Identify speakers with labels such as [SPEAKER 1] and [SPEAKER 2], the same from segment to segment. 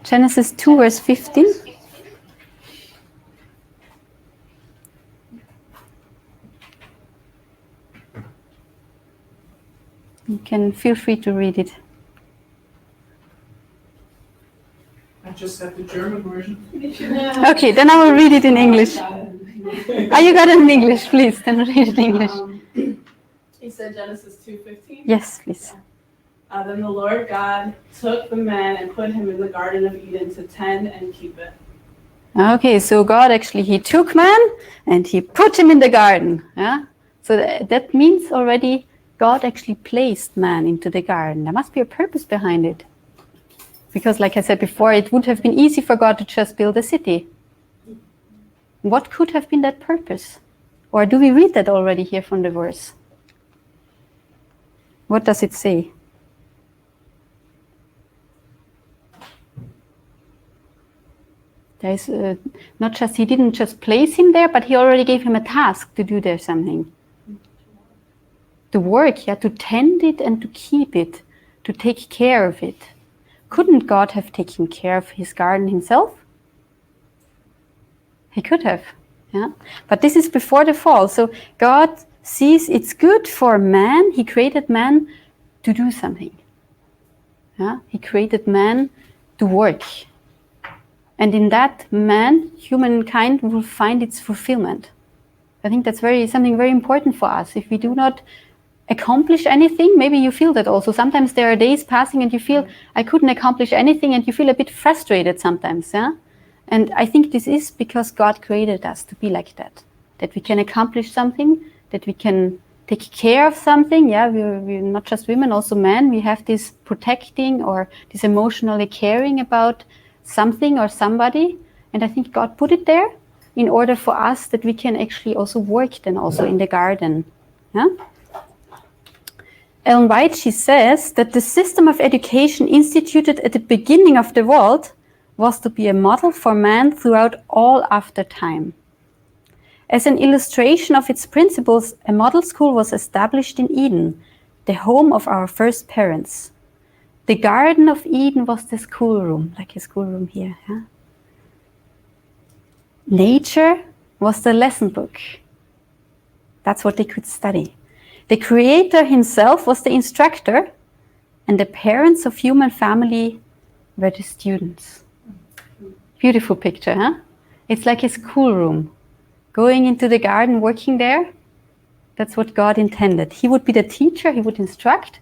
[SPEAKER 1] Genesis 2, verse 15. You can feel free to read it.
[SPEAKER 2] I just have the German version.
[SPEAKER 1] Okay, then I will read it in English. You got it in English, please. Then read it in English.
[SPEAKER 3] He said Genesis 2:15?
[SPEAKER 1] Yes, please.
[SPEAKER 3] Then the Lord God took the man and put him in the Garden of Eden to tend and keep it.
[SPEAKER 1] Okay, so God actually, he took man and he put him in the garden. Yeah? So that means already God actually placed man into the garden. There must be a purpose behind it. Because like I said before, it would have been easy for God to just build a city. What could have been that purpose? Or do we read that already here from the verse? What does it say? There's not just, he didn't just place him there, but he already gave him a task to do there something. To work, yeah, to tend it and to keep it, to take care of it. Couldn't God have taken care of his garden himself? He could have, yeah. But this is before the fall. So God sees it's good for man. He created man to do something. Yeah? He created man to work. And in that, man, humankind, will find its fulfillment. I think that's something very important for us. If we do not accomplish anything, maybe you feel that also. Sometimes there are days passing and you feel, I couldn't accomplish anything, and you feel a bit frustrated sometimes. Yeah? And I think this is because God created us to be like that. That we can accomplish something, that we can take care of something. Yeah, we're not just women, also men. We have this protecting or this emotionally caring about something or somebody. And I think God put it there in order for us that we can actually also work then also in the garden. Yeah? Ellen White, she says that the system of education instituted at the beginning of the world was to be a model for man throughout all after time. As an illustration of its principles, a model school was established in Eden, the home of our first parents. The Garden of Eden was the schoolroom, like a schoolroom here. Yeah? Nature was the lesson book. That's what they could study. The Creator himself was the instructor, and the parents of human family were the students. Beautiful picture, huh? It's like a schoolroom. Going into the garden, working there, that's what God intended. He would be the teacher, he would instruct,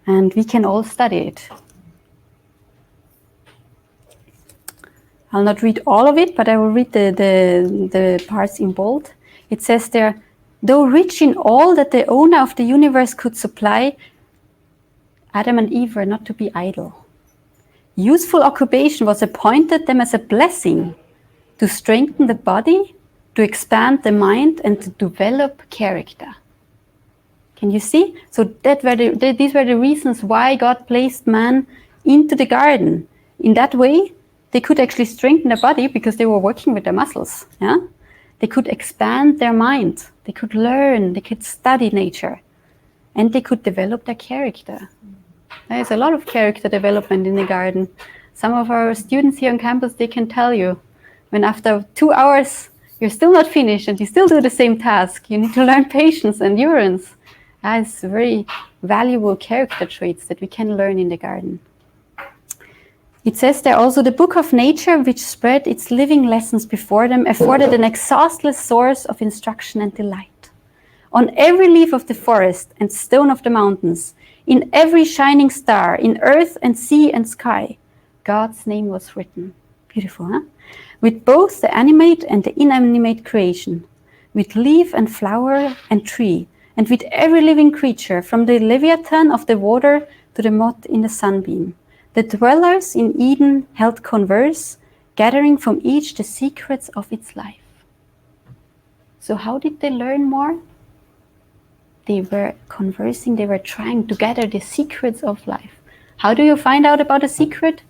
[SPEAKER 1] and we can all study it. I'll not read all of it, but I will read the parts in bold. It says there, though rich in all that the owner of the universe could supply, Adam and Eve were not to be idle. Useful occupation was appointed them as a blessing to strengthen the body, to expand the mind, and to develop character. Can you see? So these were the reasons why God placed man into the garden. In that way, they could actually strengthen their body because they were working with their muscles. Yeah? They could expand their mind. They could learn. They could study nature. And they could develop their character. There's a lot of character development in the garden. Some of our students here on campus, they can tell you, when after 2 hours, you're still not finished and you still do the same task, you need to learn patience, endurance. It's very valuable character traits that we can learn in the garden. It says there also, the book of nature, which spread its living lessons before them, afforded an exhaustless source of instruction and delight. On every leaf of the forest and stone of the mountains, in every shining star, in earth and sea and sky, God's name was written. Beautiful, huh? With both the animate and the inanimate creation, with leaf and flower and tree, and with every living creature, from the leviathan of the water to the moth in the sunbeam. The dwellers in Eden held converse, gathering from each the secrets of its life. So how did they learn more? They were conversing, they were trying to gather the secrets of life. How do you find out about a secret?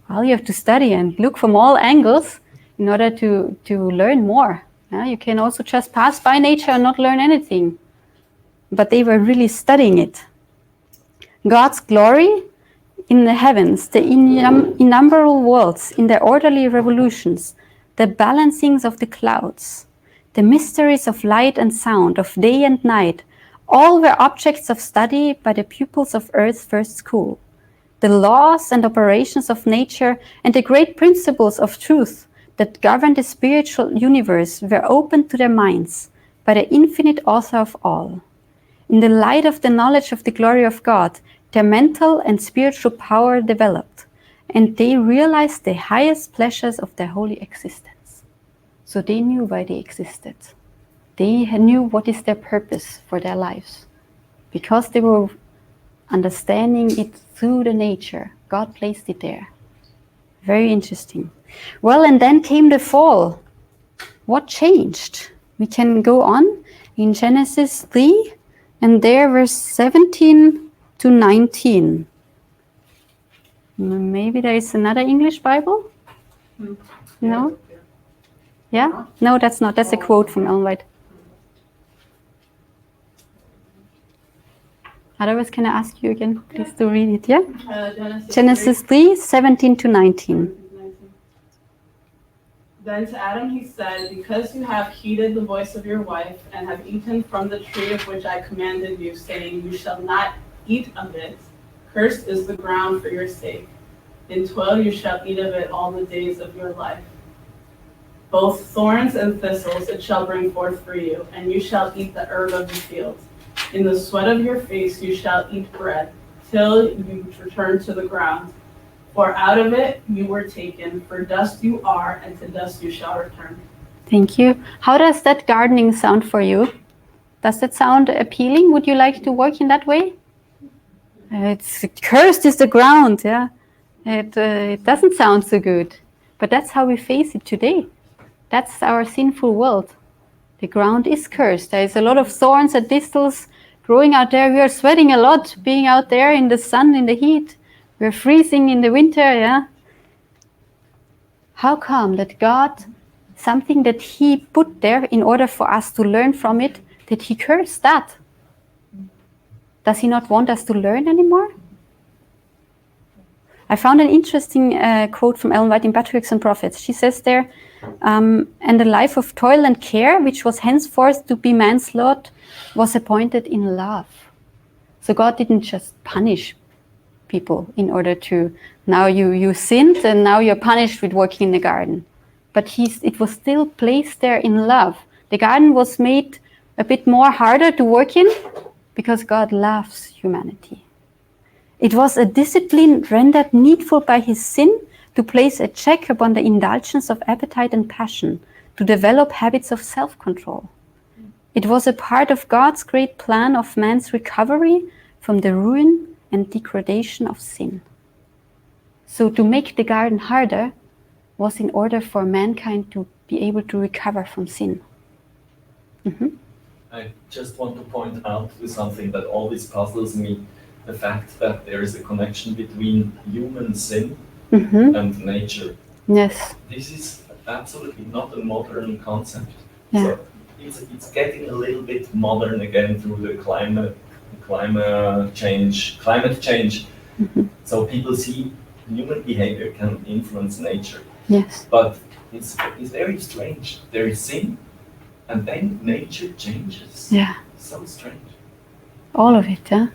[SPEAKER 1] Well, you have to study and look from all angles in order to learn more. You can also just pass by nature and not learn anything. But they were really studying it. God's glory in the heavens, the innumerable worlds in their orderly revolutions, the balancings of the clouds, the mysteries of light and sound, of day and night, all were objects of study by the pupils of Earth's first school. The laws and operations of nature and the great principles of truth that govern the spiritual universe were opened to their minds by the infinite author of all. In the light of the knowledge of the glory of God, their mental and spiritual power developed, and they realized the highest pleasures of their holy existence. So they knew why they existed. They knew what is their purpose for their lives. Because they were understanding it through the nature. God placed it there. Very interesting. Well, and then came the fall. What changed? We can go on in Genesis 3, and there verse 17 to 19. Maybe there is another English Bible? No? Yeah? No, that's not. That's a quote from Ellen White. Otherwise, can I ask you again, please, to read it, yeah? Genesis 3, 17 to 19.
[SPEAKER 3] Then to Adam he said, because you have heeded the voice of your wife, and have eaten from the tree of which I commanded you, saying, you shall not eat of it, cursed is the ground for your sake. In toil you shall eat of it all the days of your life. Both thorns and thistles it shall bring forth for you, and you shall eat the herb of the field. In the sweat of your face you shall eat bread, till you return to the ground. For out of it you were taken, for dust you are, and to dust you shall return.
[SPEAKER 1] Thank you. How does that gardening sound for you? Does that sound appealing? Would you like to work in that way? It's cursed is the ground, yeah. It doesn't sound so good, but that's how we face it today. That's our sinful world. The ground is cursed. There is a lot of thorns and thistles growing out there. We are sweating a lot being out there in the sun, in the heat. We're freezing in the winter, yeah. How come that God, something that He put there in order for us to learn from it, that He cursed that? Does He not want us to learn anymore? I found an interesting quote from Ellen White in Patriarchs and Prophets. She says there, and the life of toil and care, which was henceforth to be man's lot, was appointed in love. So God didn't just punish people in order to, now you sinned and now you're punished with working in the garden. But it was still placed there in love. The garden was made a bit more harder to work in because God loves humanity. It was a discipline rendered needful by his sin to place a check upon the indulgence of appetite and passion, to develop habits of self-control. It was a part of God's great plan of man's recovery from the ruin and degradation of sin. So to make the garden harder was in order for mankind to be able to recover from sin. Mm-hmm.
[SPEAKER 4] I just want to point out to something that always puzzles me, the fact that there is a connection between human sin and nature.
[SPEAKER 1] Yes.
[SPEAKER 4] This is absolutely not a modern concept.
[SPEAKER 1] Yeah.
[SPEAKER 4] So it's getting a little bit modern again through the climate change.
[SPEAKER 1] Mm-hmm.
[SPEAKER 4] So people see human behavior can influence nature.
[SPEAKER 1] Yes.
[SPEAKER 4] But it's very strange. There is sin, and then nature changes.
[SPEAKER 1] Yeah.
[SPEAKER 4] So strange.
[SPEAKER 1] All of it, yeah.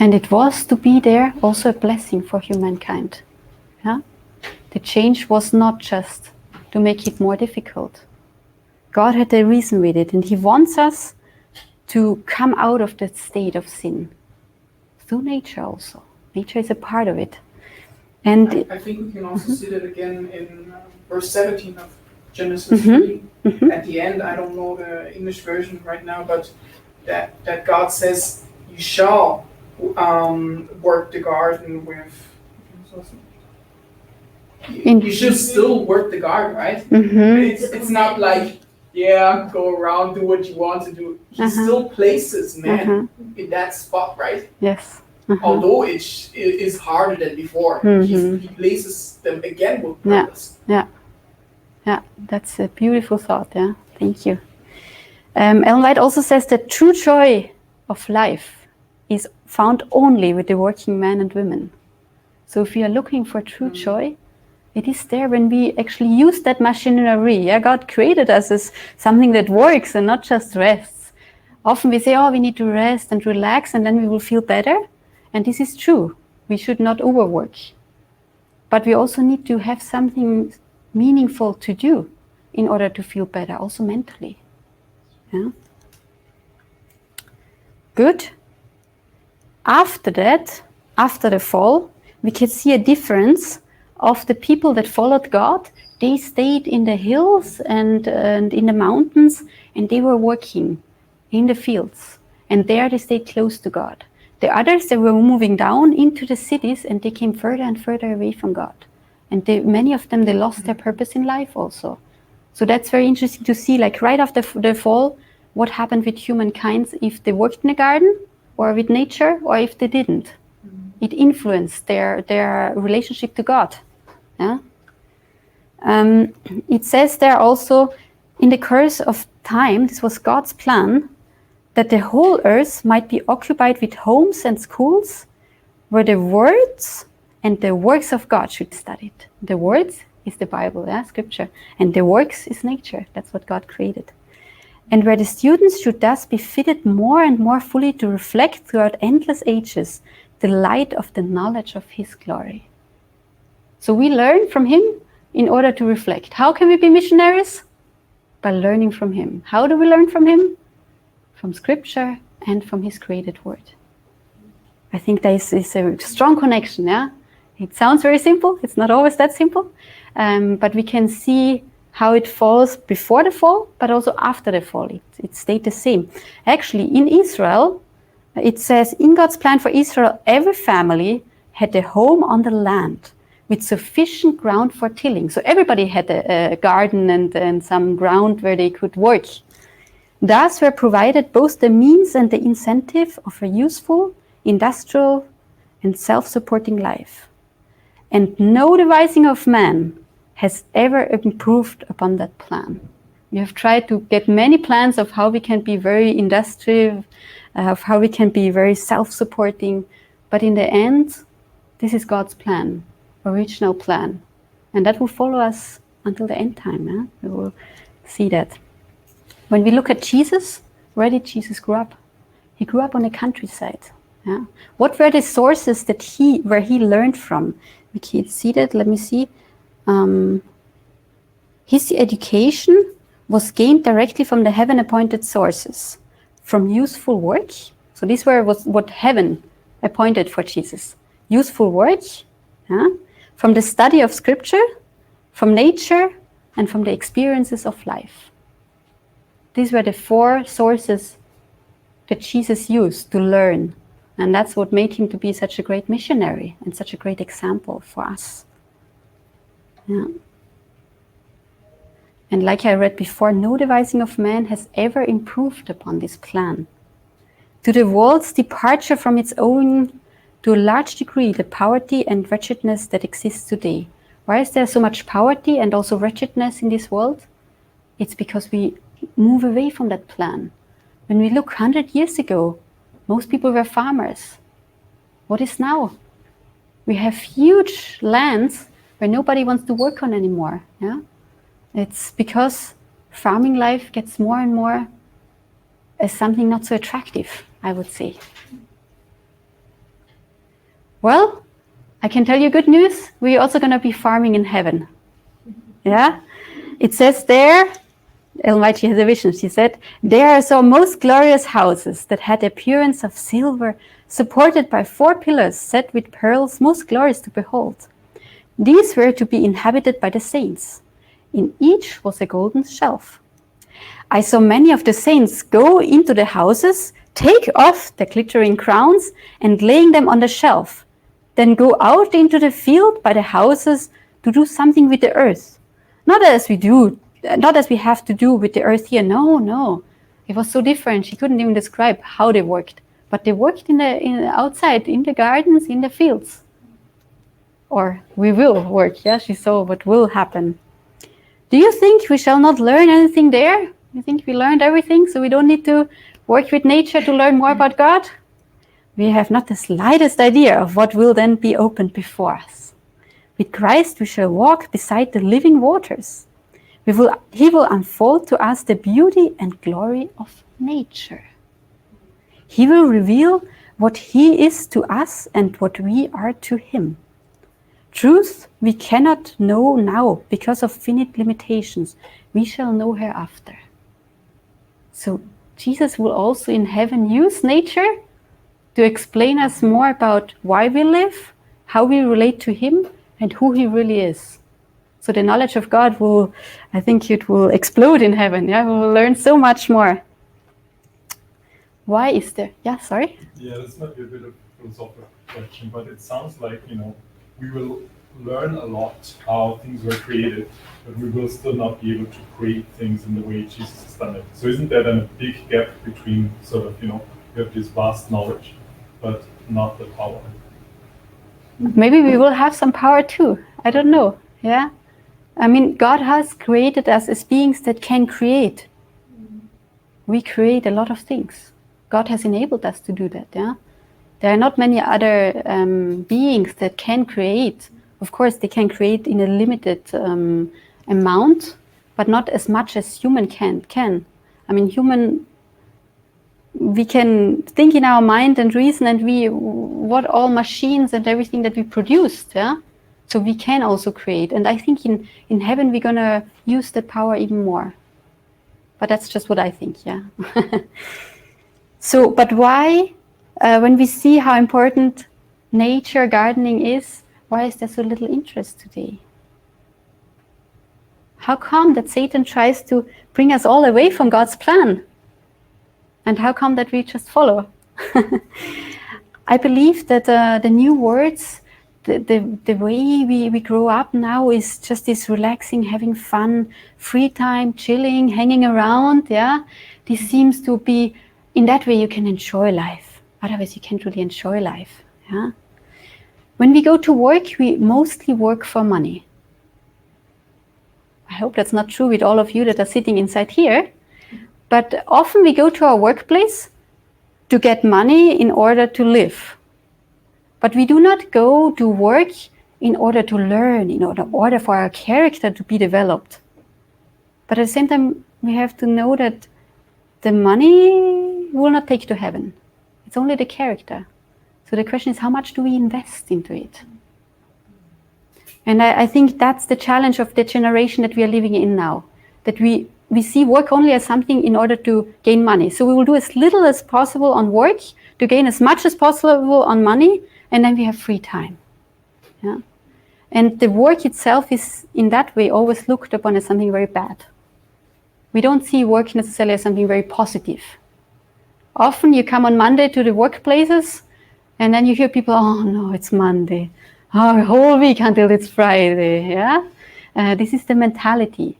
[SPEAKER 1] And it was to be there also a blessing for humankind. Yeah? The change was not just to make it more difficult. God had a reason with it, and he wants us to come out of that state of sin through nature also. Nature is a part of it. And
[SPEAKER 2] I think we can also see that again in verse 17 of Genesis 3. At the end, I don't know the English version right now, but that God says, you shall work the garden with... You should still work the garden, right? It's not like, yeah, go around, do what you want to do. He still places man in that spot, right?
[SPEAKER 1] Yes.
[SPEAKER 2] Although it is harder than before, he places them again with purpose.
[SPEAKER 1] Yeah, that's a beautiful thought. Yeah, thank you. Ellen White also says that true joy of life is found only with the working men and women. So if we are looking for true joy, it is there when we actually use that machinery. Yeah, God created us as something that works and not just rests. Often we say, oh, we need to rest and relax and then we will feel better. And this is true. We should not overwork. But we also need to have something meaningful to do in order to feel better, also mentally. Yeah? Good. After that, after the fall, we can see a difference of the people that followed God. They stayed in the hills and in the mountains, and they were working in the fields. And there they stayed close to God. The others, they were moving down into the cities, and they came further and further away from God. And many of them, they lost their purpose in life also. So that's very interesting to see, like right after the fall, what happened with humankind if they worked in a garden or with nature, or if they didn't. It influenced their relationship to God. Yeah? It says there also, in the course of time, this was God's plan, that the whole earth might be occupied with homes and schools where the words and the works of God should be studied. The words is the Bible, yeah, scripture, and the works is nature. That's what God created. And where the students should thus be fitted more and more fully to reflect throughout endless ages the light of the knowledge of His glory. So we learn from Him in order to reflect. How can we be missionaries? By learning from Him. How do we learn from Him? From Scripture and from His created Word. I think there is a strong connection, yeah? It sounds very simple. It's not always that simple. But we can see how it falls before the fall, but also after the fall. It stayed the same. Actually, in Israel, it says, in God's plan for Israel, every family had a home on the land with sufficient ground for tilling. So everybody had a garden and some ground where they could work. Thus were provided both the means and the incentive of a useful, industrial, and self-supporting life. And no devising of man has ever improved upon that plan. We have tried to get many plans of how we can be very industrial, of how we can be very self-supporting, but in the end, this is God's plan, original plan, and that will follow us until the end time. Yeah? We will see that. When we look at Jesus, where did Jesus grow up? He grew up on the countryside. Yeah? What were the sources that where he learned from? We can see that. Let me see. His education was gained directly from the heaven-appointed sources, from useful work. So this was what heaven appointed for Jesus. Useful work, yeah? From the study of Scripture, from nature, and from the experiences of life. These were the 4 sources that Jesus used to learn. And that's what made him to be such a great missionary and such a great example for us. Yeah. And like I read before, no devising of man has ever improved upon this plan. To the world's departure from its own, to a large degree, the poverty and wretchedness that exists today. Why is there so much poverty and also wretchedness in this world? It's because we move away from that plan. When we look 100 years ago, most people were farmers. What is now? We have huge lands where nobody wants to work on anymore. Yeah? It's because farming life gets more and more as something not so attractive, I would say. Well, I can tell you good news. We're also going to be farming in heaven. Yeah? It says there, Almighty has a vision, she said, there I saw most glorious houses that had the appearance of silver, supported by 4 pillars set with pearls, most glorious to behold. These were to be inhabited by the saints. In each was a golden shelf. I saw many of the saints go into the houses, take off their glittering crowns, and laying them on the shelf, then go out into the field by the houses to do something with the earth. Not as we have to do with the earth here. No. It was so different. She couldn't even describe how they worked. But they worked outside, in the gardens, in the fields. Or we will work. Yeah, she saw what will happen. Do you think we shall not learn anything there? You think we learned everything, so we don't need to work with nature to learn more about God? we have not the slightest idea of what will then be opened before us. With Christ we shall walk beside the living waters. He will unfold to us the beauty and glory of nature. He will reveal what he is to us and what we are to him. Truth we cannot know now because of finite limitations. We shall know hereafter. So Jesus will also in heaven use nature to explain us more about why we live, how we relate to him, and who he really is. So the knowledge of God will, I think it will explode in heaven. Yeah, we will learn so much more. Why is there? Yeah, sorry?
[SPEAKER 5] Yeah, this might be a bit of a philosophical question, but it sounds like, we will learn a lot how things were created, but we will still not be able to create things in the way Jesus has done it. So isn't there then a big gap between sort of, we have this vast knowledge, but not the power?
[SPEAKER 1] Maybe we will have some power too. I don't know. Yeah. I mean, God has created us as beings that can create. We create a lot of things. God has enabled us to do that. Yeah. There are not many other beings that can create. Of course, they can create in a limited amount, but not as much as human can. I mean, we can think in our mind and reason, and what all machines and everything that we produced, yeah? So we can also create. And I think in heaven we're gonna use that power even more. But that's just what I think, yeah. So, but why, when we see how important nature, gardening is, why is there so little interest today? How come that Satan tries to bring us all away from God's plan? And how come that we just follow? I believe that the new words, the way we grow up now is just this relaxing, having fun, free time, chilling, hanging around. Yeah, this seems to be, in that way you can enjoy life. Otherwise you can't really enjoy life. Yeah. When we go to work, we mostly work for money. I hope that's not true with all of you that are sitting inside here. But often we go to our workplace to get money in order to live. But we do not go to work in order to learn, in order for our character to be developed. But at the same time, we have to know that the money will not take to heaven. It's only the character. So the question is, how much do we invest into it? And I think that's the challenge of the generation that we are living in now, that we see work only as something in order to gain money. So we will do as little as possible on work to gain as much as possible on money, and then we have free time. Yeah? And the work itself is, in that way, always looked upon as something very bad. We don't see work necessarily as something very positive. Often you come on Monday to the workplaces, and then you hear people, oh no, it's Monday. Oh, a whole week until it's Friday. Yeah, this is the mentality.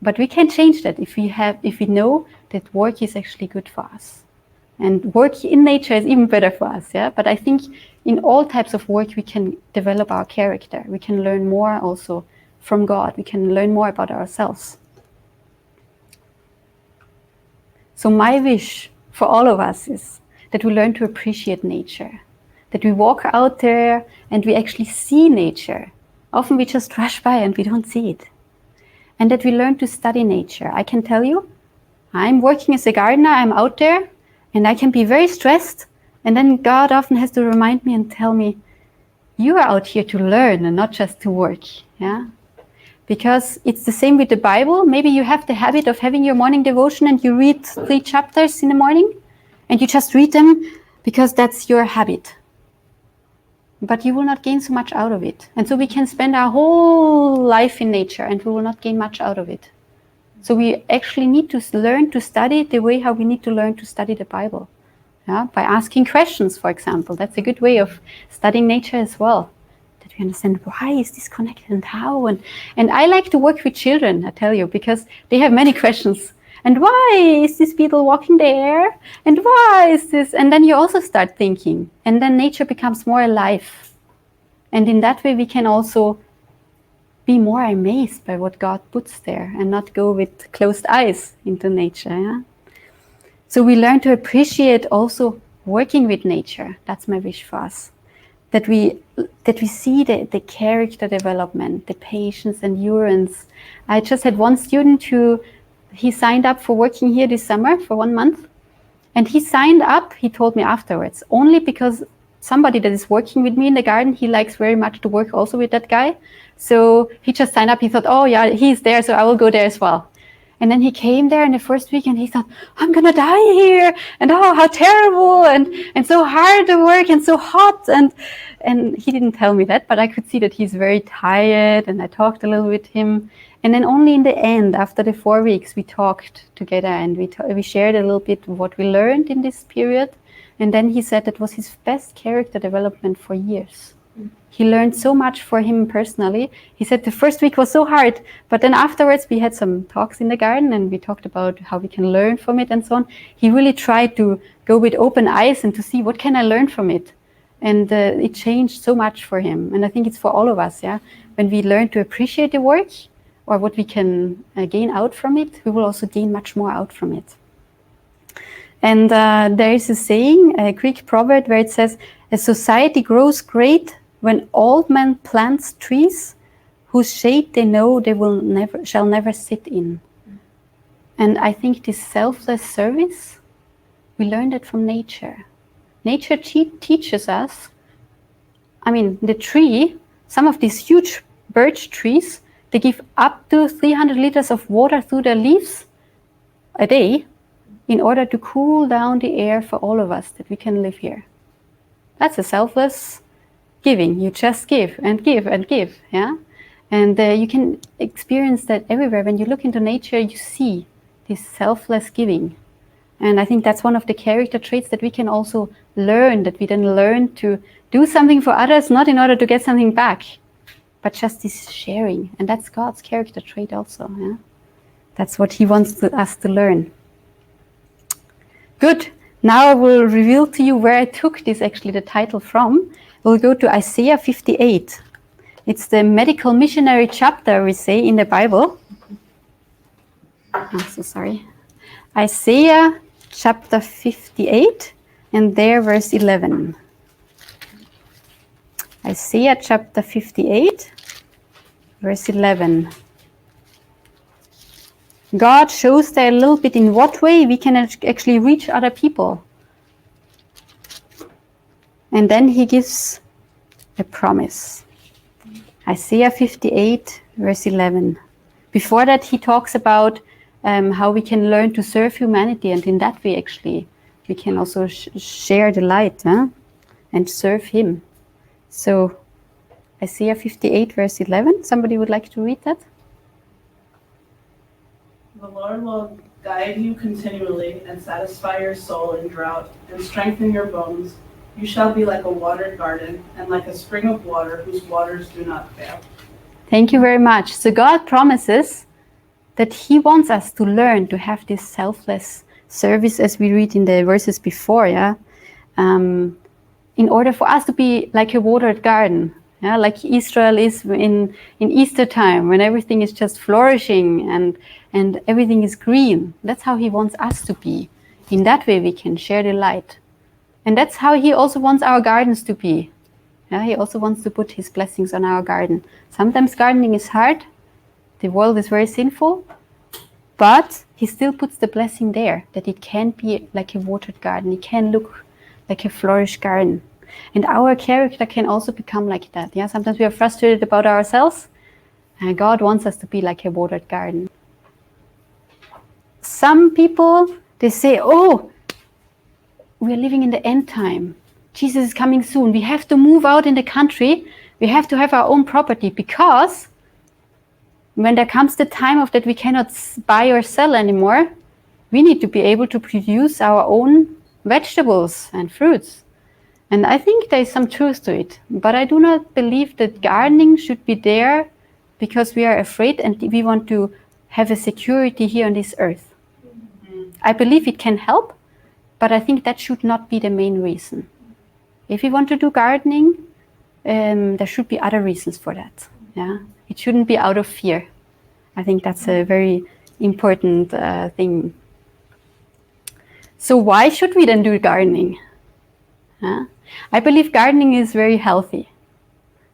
[SPEAKER 1] But we can change that if we know that work is actually good for us. And work in nature is even better for us. Yeah. But I think in all types of work we can develop our character. We can learn more also from God. We can learn more about ourselves. So my wish for all of us is that we learn to appreciate nature. That we walk out there and we actually see nature. Often we just rush by and we don't see it. And that we learn to study nature. I can tell you, I'm working as a gardener, I'm out there, and I can be very stressed. And then God often has to remind me and tell me, you are out here to learn and not just to work. Yeah? Because it's the same with the Bible. Maybe you have the habit of having your morning devotion and you read 3 chapters in the morning, and you just read them because that's your habit. But you will not gain so much out of it. And so we can spend our whole life in nature and we will not gain much out of it. So we actually need to learn to study the way how we need to learn to study the Bible. Yeah? By asking questions, for example. That's a good way of studying nature as well. That we understand why is this connected and how. And I like to work with children, I tell you, because they have many questions. And why is this beetle walking there? And why is this? And then you also start thinking. And then nature becomes more alive. And in that way we can also be more amazed by what God puts there and not go with closed eyes into nature. Yeah? So we learn to appreciate also working with nature. That's my wish for us. That we see the character development, the patience, endurance. I just had one student he signed up for working here this summer for 1 month. And he signed up, he told me afterwards, only because somebody that is working with me in the garden, he likes very much to work also with that guy. So he just signed up. He thought, oh yeah, he's there, so I will go there as well. And then he came there in the first week and he thought, I'm gonna die here, and oh, how terrible, and so hard to work and so hot. And he didn't tell me that, but I could see that he's very tired, and I talked a little with him. And then only in the end, after the 4 weeks, we talked together and we shared a little bit what we learned in this period. And then he said that was his best character development for years. He learned so much for him personally. He said the first week was so hard, but then afterwards we had some talks in the garden and we talked about how we can learn from it and so on. He really tried to go with open eyes and to see what can I learn from it. And it changed so much for him. And I think it's for all of us, yeah. When we learn to appreciate the work or what we can gain out from it, we will also gain much more out from it. And there is a saying, a Greek proverb, where it says, a society grows great when old men plant trees whose shade they know they shall never sit in. And I think this selfless service, we learn that from nature. Nature teaches us, I mean, the tree, some of these huge birch trees, they give up to 300 liters of water through their leaves a day in order to cool down the air for all of us, that we can live here. That's a selfless giving. You just give and give and give, yeah? And you can experience that everywhere. When you look into nature, you see this selfless giving. And I think that's one of the character traits that we can also learn, that we then learn to do something for others, not in order to get something back, but just this sharing. And that's God's character trait also, yeah? That's what he wants us to learn. Good. Now I will reveal to you where I took this, actually, the title from. We'll go to Isaiah 58. It's the medical missionary chapter, we say, in the Bible. I'm so sorry. Isaiah chapter 58, and there verse 11. Isaiah chapter 58, verse 11. God shows there a little bit in what way we can actually reach other people. And then he gives a promise. Isaiah 58, verse 11. Before that, he talks about how we can learn to serve humanity, and in that way, actually, we can also share the light and serve him. So, Isaiah 58, verse 11. Somebody would like to read that?
[SPEAKER 3] The Lord will guide you continually and satisfy your soul in drought and strengthen your bones. You shall be like a watered garden and like a spring of water whose waters do not fail.
[SPEAKER 1] Thank you very much. So God promises that he wants us to learn to have this selfless service, as we read in the verses before, yeah? In order for us to be like a watered garden, yeah? Like Israel is in Easter time, when everything is just flourishing and everything is green. That's how he wants us to be. In that way we can share the light. And that's how he also wants our gardens to be. Yeah, he also wants to put his blessings on our garden. Sometimes gardening is hard. The world is very sinful. But he still puts the blessing there, that it can be like a watered garden. It can look like a flourished garden. And our character can also become like that. Yeah, sometimes we are frustrated about ourselves. And God wants us to be like a watered garden. Some people, they say, oh, we are living in the end time. Jesus is coming soon. We have to move out in the country. We have to have our own property, because when there comes the time of that we cannot buy or sell anymore, we need to be able to produce our own vegetables and fruits. And I think there is some truth to it. But I do not believe that gardening should be there because we are afraid and we want to have a security here on this earth. I believe it can help, but I think that should not be the main reason. If you want to do gardening, there should be other reasons for that. Yeah, it shouldn't be out of fear. I think that's a very important thing. So why should we then do gardening? I believe gardening is very healthy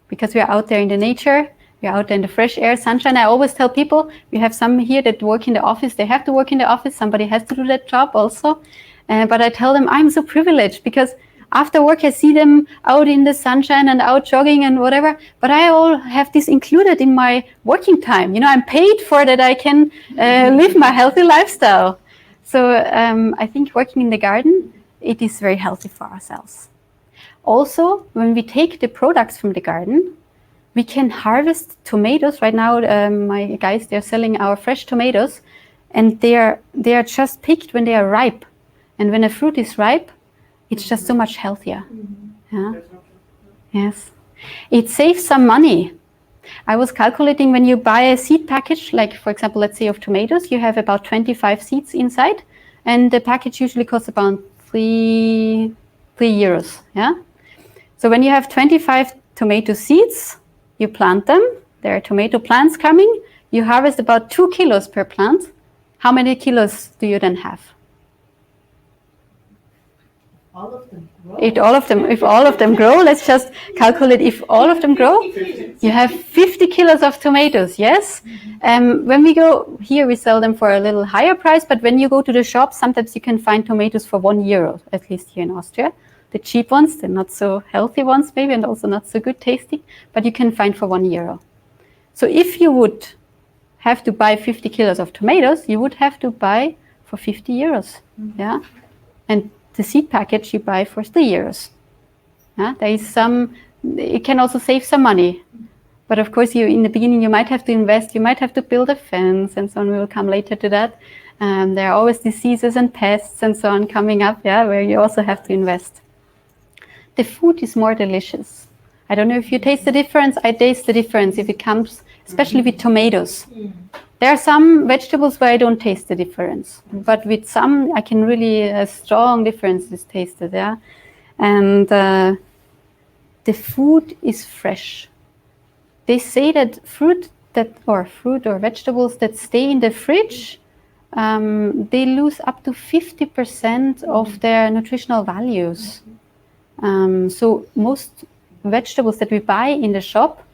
[SPEAKER 1] because we are out there in the nature, we are out there in the fresh air, sunshine. I always tell people, we have some here that work in the office, they have to work in the office, somebody has to do that job also. But I tell them I'm so privileged because after work I see them out in the sunshine and out jogging and whatever, but I all have this included in my working time. You know, I'm paid for that I can live my healthy lifestyle. So I think working in the garden, it is very healthy for ourselves. Also, when we take the products from the garden, we can harvest tomatoes. Right now, my guys, they're selling our fresh tomatoes, and they are just picked when they are ripe. And when a fruit is ripe, it's just so much healthier. Yeah? Yes. It saves some money. I was calculating when you buy a seed package, like for example, let's say of tomatoes, you have about 25 seeds inside, and the package usually costs about 3 euros. Yeah. So when you have 25 tomato seeds, you plant them. There are tomato plants coming. You harvest about 2 kilos per plant. How many kilos do you then have?
[SPEAKER 6] All of them grow.
[SPEAKER 1] If all of them grow, let's just calculate. If all of them grow, you have 50 kilos of tomatoes. Yes. When we go here, we sell them for a little higher price. But when you go to the shop, sometimes you can find tomatoes for 1 euro, at least here in Austria. The cheap ones, the not so healthy ones maybe, and also not so good tasting, but you can find for 1 euro. So if you would have to buy 50 kilos of tomatoes, you would have to buy for 50 euros. Yeah. And the seed package you buy for 3 euros. Yeah? There is some, it can also save some money. But of course, in the beginning, you might have to invest, you might have to build a fence and so on. We will come later to that. There are always diseases and pests and so on coming up, yeah, where you also have to invest. The food is more delicious. I don't know if you taste the difference. I taste the difference if it comes, especially with tomatoes. There are some vegetables where I don't taste the difference, but with some I can really, a strong difference is tasted, yeah. And the food is fresh. They say that fruit or vegetables that stay in the fridge, they lose up to 50% of their nutritional values. So most vegetables that we buy in the shop,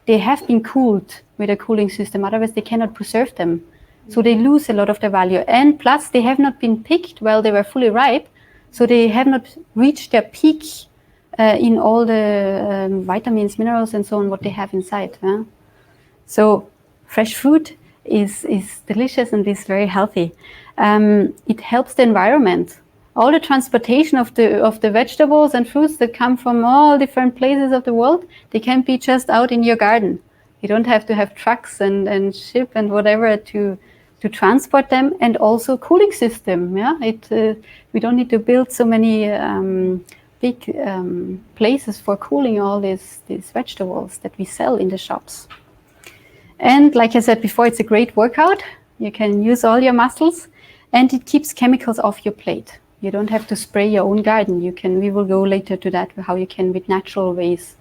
[SPEAKER 1] they have been cooled with a cooling system, otherwise they cannot preserve them. So they lose a lot of their value. And plus they have not been picked while they were fully ripe, so they have not reached their peak in all the vitamins, minerals and so on, what they have inside. So fresh fruit is delicious and is very healthy. It helps the environment. All the transportation of the vegetables and fruits that come from all different places of the world, they can be just out in your garden. You don't have to have trucks and ship and whatever to transport them, and also cooling system. Yeah, we don't need to build so many big places for cooling all these vegetables that we sell in the shops. And like I said before, it's a great workout. You can use all your muscles, and it keeps chemicals off your plate. You don't have to spray your own garden. We will go later to that, how you can, with natural ways,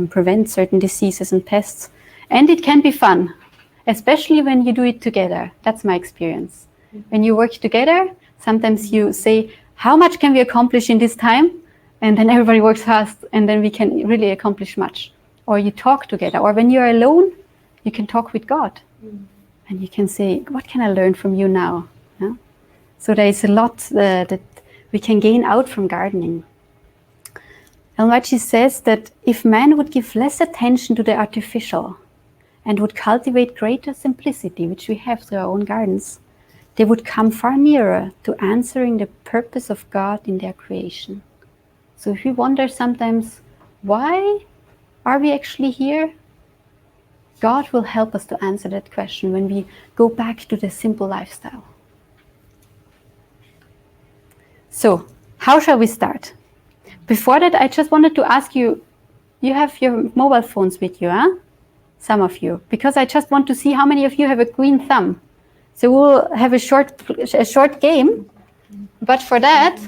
[SPEAKER 1] prevent certain diseases and pests. And it can be fun, especially when you do it together. That's my experience. When you work together, sometimes you say, how much can we accomplish in this time? And then everybody works fast, and then we can really accomplish much. Or you talk together. Or when you're alone, you can talk with God. And you can say, what can I learn from you now? Yeah? So there is a lot that we can gain out from gardening. Almighty says that if man would give less attention to the artificial and would cultivate greater simplicity, which we have through our own gardens, they would come far nearer to answering the purpose of God in their creation. So if we wonder sometimes, why are we actually here? God will help us to answer that question when we go back to the simple lifestyle. So, how shall we start? Before that, I just wanted to ask you, you have your mobile phones with you, huh? Some of you, because I just want to see how many of you have a green thumb. So we'll have a short game, but for that,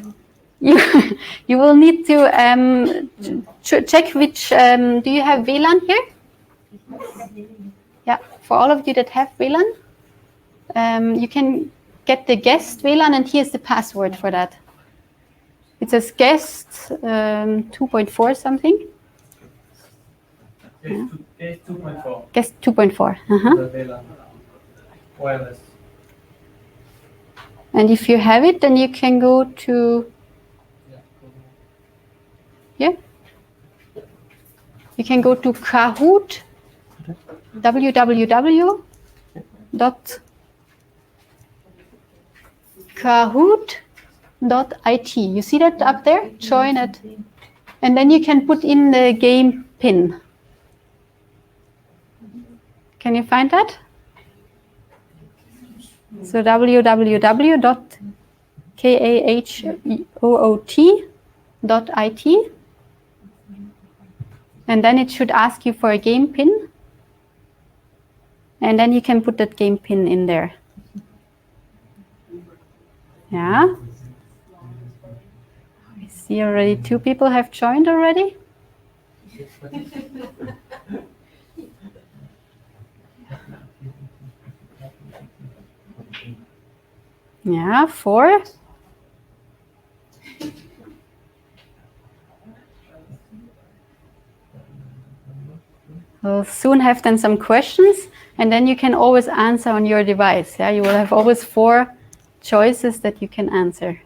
[SPEAKER 1] you will need to check which, do you have WLAN here? Yeah, for all of you that have WLAN, you can get the guest WLAN, and here's the password for that. It says guest 2.4 something.
[SPEAKER 7] Guest 2.4.
[SPEAKER 1] Guest 2.4.
[SPEAKER 7] Wireless.
[SPEAKER 1] And if you have it, then you can go to here. You can go to Kahoot, www.kahoot.it. You see that up there? Join it. And then you can put in the game pin. Can you find that? So www.kahoot.it. And then it should ask you for a game pin. And then you can put that game pin in there. Yeah. I see already 2 people have joined already. Yeah, 4. We'll soon have then some questions, and then you can always answer on your device. Yeah, you will have always 4 choices that you can answer.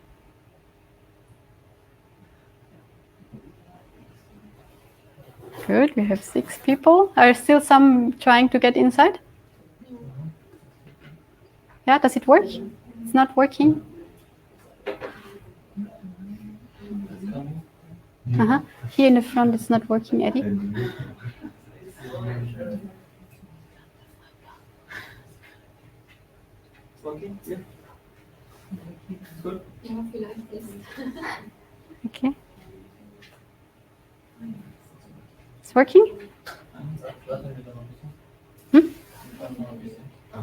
[SPEAKER 1] Good, we have 6 people. Are still some trying to get inside? Yeah, does it work? It's not working? Here in the front it's not working, Eddie.
[SPEAKER 7] Okay. Yeah. Good.
[SPEAKER 1] Okay. It's working?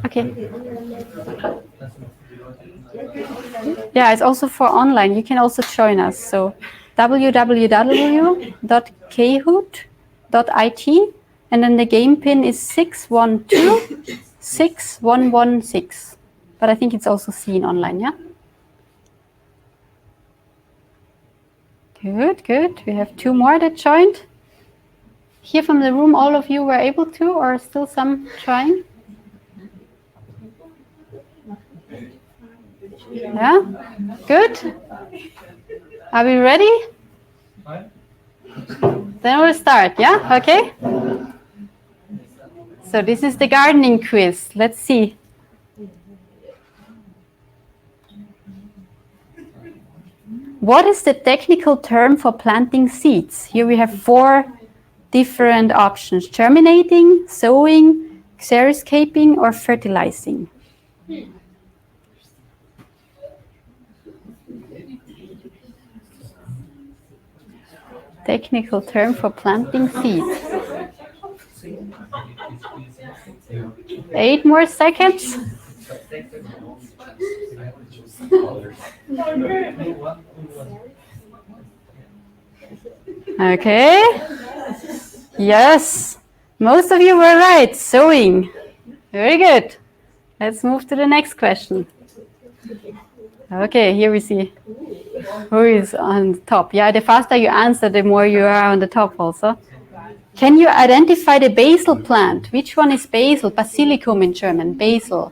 [SPEAKER 1] Okay. Yeah, it's also for online. You can also join us. So www.kahoot.it, and then the game pin is 6126116. But I think it's also seen online, yeah? Good, good. We have 2 more that joined. Here from the room, all of you were able to, or still some trying? Yeah, good. Are we ready? Then we'll start, yeah? Okay. So this is the gardening quiz. Let's see. What is the technical term for planting seeds? Here we have 4 different options: germinating, sowing, xeriscaping, or fertilizing. Technical term for planting seeds. 8 more seconds. Okay. Yes. Most of you were right. Sowing. Very good. Let's move to the next question. Okay, here we see who is on top. Yeah, the faster you answer, the more you are on the top also. Can you identify the basil plant? Which one is basil? Basilicum in German. Basil.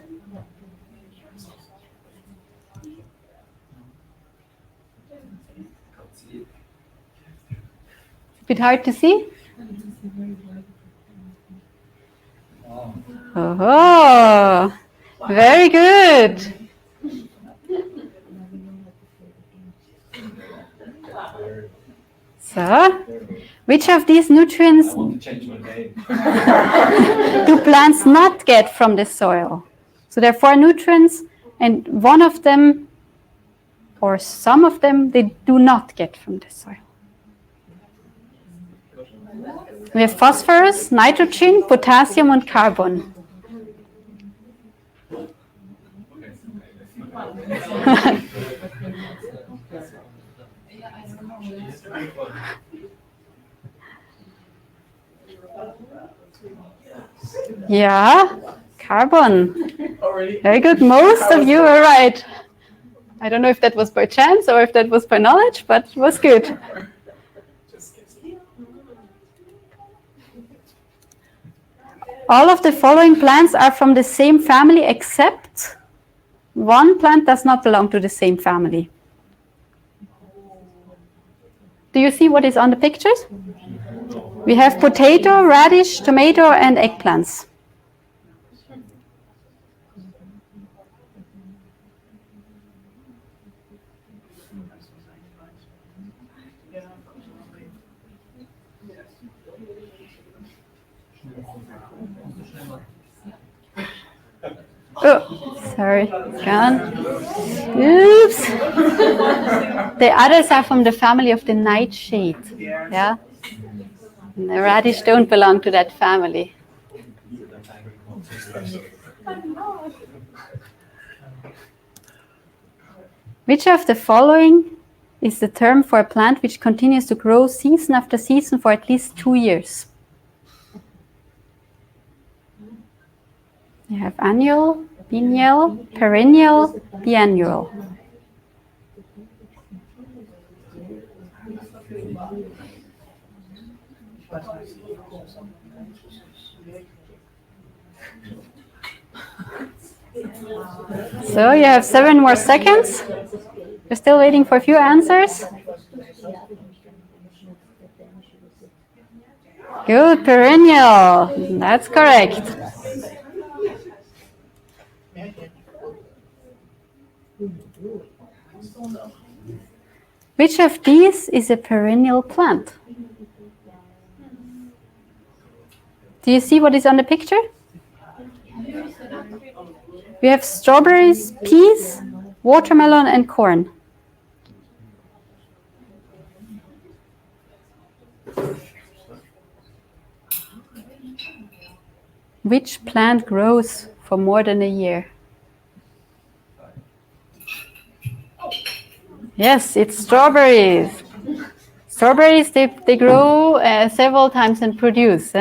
[SPEAKER 1] A bit hard to see? Oh, very good. So, which of these nutrients do plants not get from the soil? So there are 4 nutrients, and one of them, or some of them, they do not get from the soil. We have phosphorus, nitrogen, potassium, and carbon. Yeah, carbon. Very good. Most of you are right. I don't know if that was by chance or if that was by knowledge, but it was good. All of the following plants are from the same family, except one plant does not belong to the same family. Do you see what is on the pictures? We have potato, radish, tomato, and eggplants. Oh, sorry, gone. Oops. The others are from the family of the nightshade. Yeah. And the radish don't belong to that family. Which of the following is the term for a plant which continues to grow season after season for at least 2 years? You have annual, biennial, perennial, biannual. So you have 7 more seconds. You're still waiting for a few answers. Good, perennial. That's correct. Which of these is a perennial plant? Do you see what is on the picture? We have strawberries, peas, watermelon, and corn. Which plant grows for more than a year? Yes, it's strawberries. Strawberries, they grow several times and produce.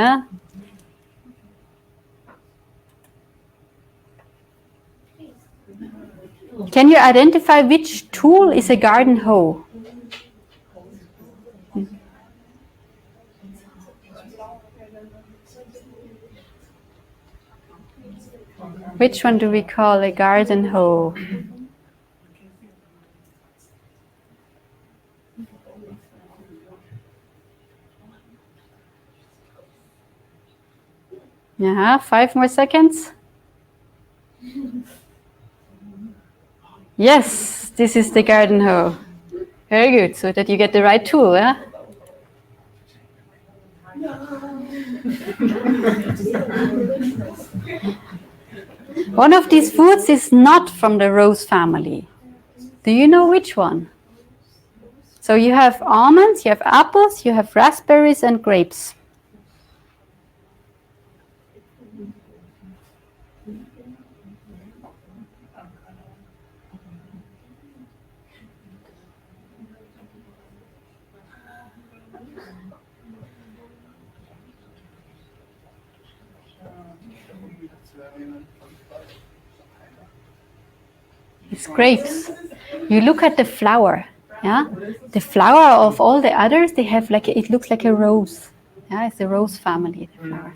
[SPEAKER 1] Can you identify which tool is a garden hoe? Which one do we call a garden hoe? Yeah, 5 more seconds. Yes, this is the garden hoe. Very good, so that you get the right tool, yeah? One of these foods is not from the rose family. Do you know which one? So you have almonds, you have apples, you have raspberries and grapes. It's grapes. You look at the flower, yeah? The flower of all the others, they have like, it looks like a rose. Yeah, it's the rose family, the flower.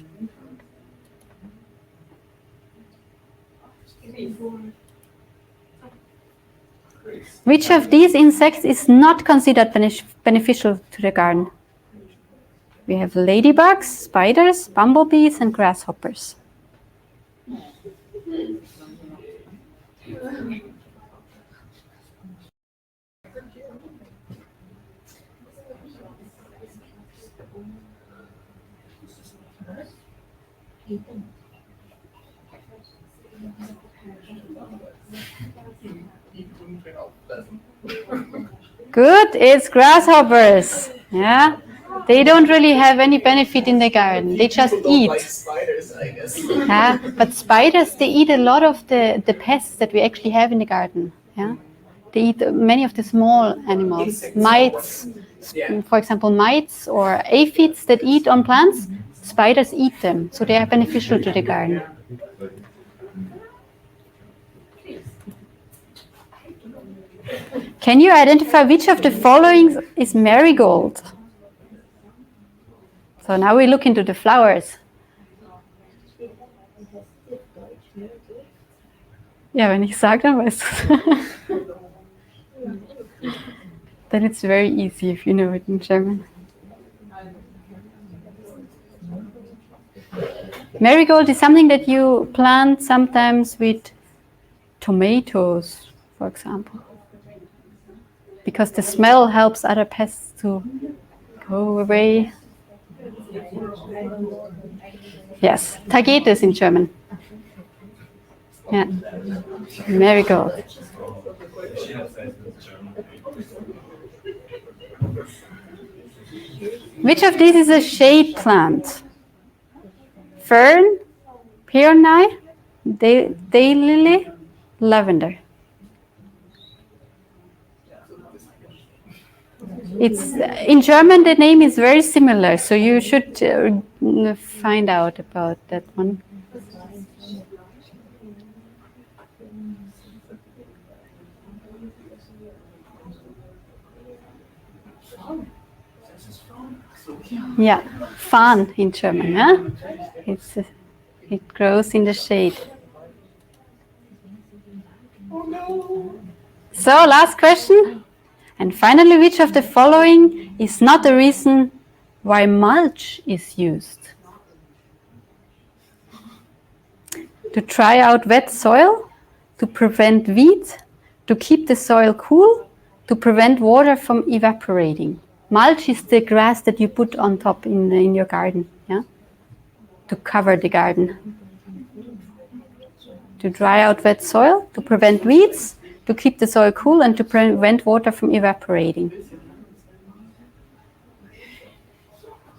[SPEAKER 1] Which of these insects is not considered beneficial to the garden? We have ladybugs, spiders, bumblebees, and grasshoppers. Good, it's grasshoppers. Yeah, they don't really have any benefit in the garden. They just eat.
[SPEAKER 7] Like spiders, I guess.
[SPEAKER 1] Yeah, but spiders, they eat a lot of the pests that we actually have in the garden. Yeah, they eat many of the small animals,
[SPEAKER 7] Insects.
[SPEAKER 1] mites,
[SPEAKER 7] Yeah.
[SPEAKER 1] for example, mites or aphids that eat on plants. Spiders eat them, so they are beneficial to the garden. Can you identify which of the following is marigold? So now we look into the flowers. Ja, wenn ich sage, dann weißt du. Then it's very easy if you know it in German. Marigold is something that you plant sometimes with tomatoes, for example, because the smell helps other pests to go away. Yes, Tagetes in German. Yeah, marigold. Which of these is a shade plant? Fern, peony, daylily, lavender. It's in German. The name is very similar, so you should find out about that one. Yeah, Farn in German. Huh? It grows in the shade. So, last question. And finally, which of the following is not the reason why mulch is used? To dry out wet soil, to prevent weeds, to keep the soil cool, to prevent water from evaporating. Mulch is the grass that you put on top in your garden, yeah, to cover the garden. To dry out wet soil, to prevent weeds, to keep the soil cool, and to prevent water from evaporating.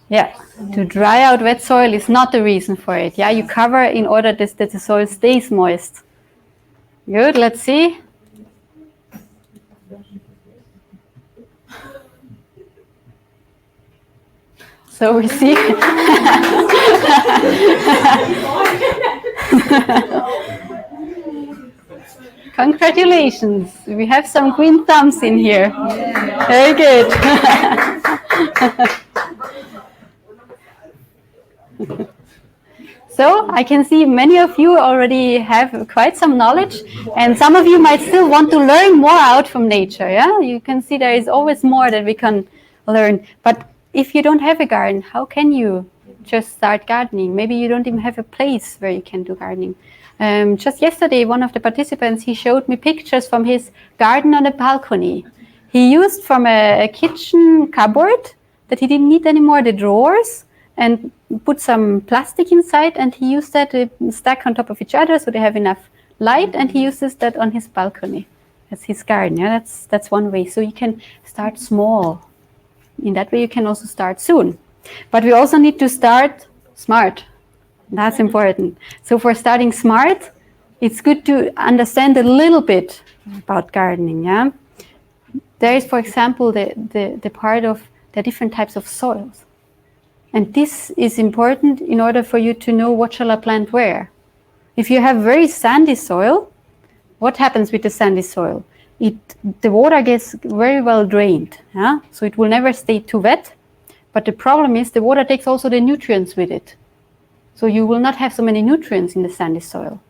[SPEAKER 1] Yeah, to dry out wet soil is not the reason for it. Yeah, you cover in order that the soil stays moist. Good, let's see. So we see. Congratulations, we have some green thumbs in here. Very good. So I can see many of you already have quite some knowledge, and some of you might still want to learn more out from nature. Yeah, you can see there is always more that we can learn. But if you don't have a garden, how can you just start gardening? Maybe you don't even have a place where you can do gardening. Just yesterday, one of the participants, he showed me pictures from his garden on a balcony. He used from a kitchen cupboard that he didn't need anymore, the drawers, and put some plastic inside, and he used that stack on top of each other so they have enough light, and he uses that on his balcony. That's his garden. Yeah, that's one way. So you can start small. In that way, you can also start soon. But we also need to start smart. That's important. So for starting smart, it's good to understand a little bit about gardening. Yeah, there is, for example, the part of the different types of soils. And this is important in order for you to know what shall I plant where. If you have very sandy soil, what happens with the sandy soil? The water gets very well drained, yeah? So it will never stay too wet. But the problem is the water takes also the nutrients with it. So you will not have so many nutrients in the sandy soil.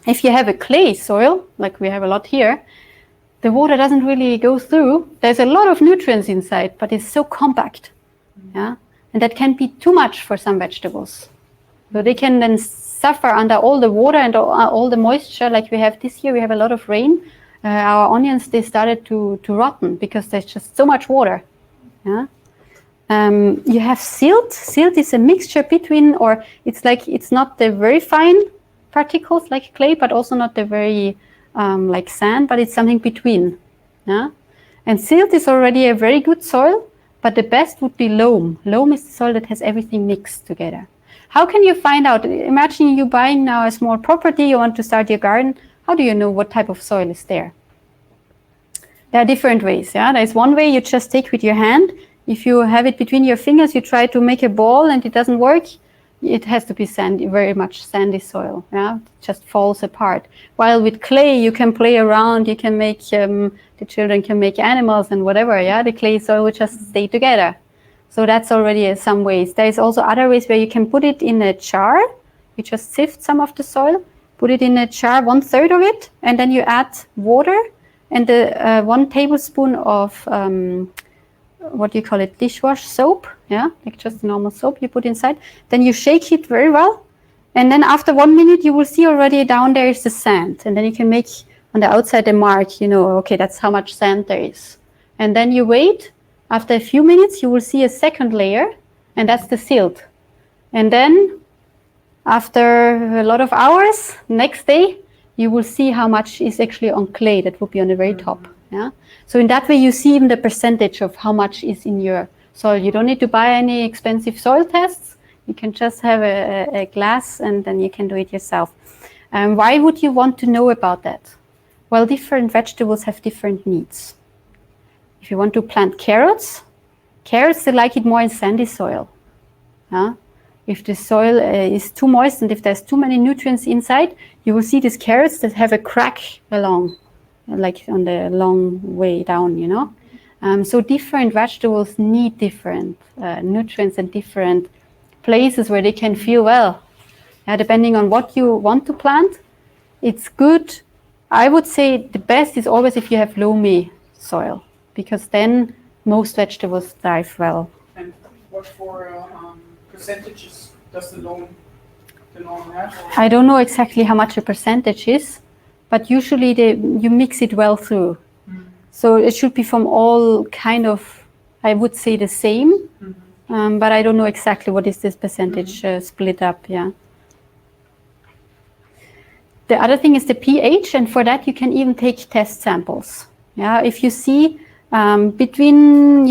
[SPEAKER 1] If you have a clay soil, like we have a lot here, the water doesn't really go through. There's a lot of nutrients inside, but it's so compact, yeah? And that can be too much for some vegetables. So they can then suffer under all the water and all the moisture. Like we have this year, we have a lot of rain. Our onions, they started to rotten because there's just so much water. Yeah? You have silt. Silt is a mixture between, or it's not the very fine particles like clay, but also not the very like sand, but it's something between. Yeah? And silt is already a very good soil, but the best would be loam. Loam is the soil that has everything mixed together. How can you find out? Imagine you buying now a small property, you want to start your garden. How do you know what type of soil is there? There are different ways. Yeah? There's one way you just take with your hand. If you have it between your fingers, you try to make a ball and it doesn't work, it has to be sandy, very much sandy soil. Yeah, it just falls apart. While with clay, you can play around. You can make the children can make animals and whatever. Yeah, the clay soil will just stay together. So that's already some ways. There is also other ways where you can put it in a jar. You just sift some of the soil, put it in a jar, 1/3 of it, and then you add water and the 1 tablespoon of what do you call it, dishwash soap, yeah, like just normal soap you put inside. Then you shake it very well, and then after 1 minute you will see already down there is the sand, and then you can make on the outside a mark, you know, okay, that's how much sand there is. And then you wait. After a few minutes you will see a second layer, and that's the silt. And then after a lot of hours, next day, you will see how much is actually on clay. That will be on the very top. Yeah. So in that way, you see even the percentage of how much is in your soil. You don't need to buy any expensive soil tests. You can just have a glass, and then you can do it yourself. Why would you want to know about that? Well, different vegetables have different needs. If you want to plant carrots, they like it more in sandy soil. Yeah? If the soil is too moist and if there's too many nutrients inside, you will see these carrots that have a crack along, like on the long way down, you know. So different vegetables need different nutrients and different places where they can feel well. Depending on what you want to plant, it's good. I would say the best is always if you have loamy soil, because then most vegetables thrive well.
[SPEAKER 2] And what for percentages does the loam have? Or?
[SPEAKER 1] I don't know exactly how much a percentage is, but usually you mix it well through. So it should be from all kind of, I would say the same, but I don't know exactly what is this percentage split up, yeah. The other thing is the pH, and for that you can even take test samples. Yeah, if you see between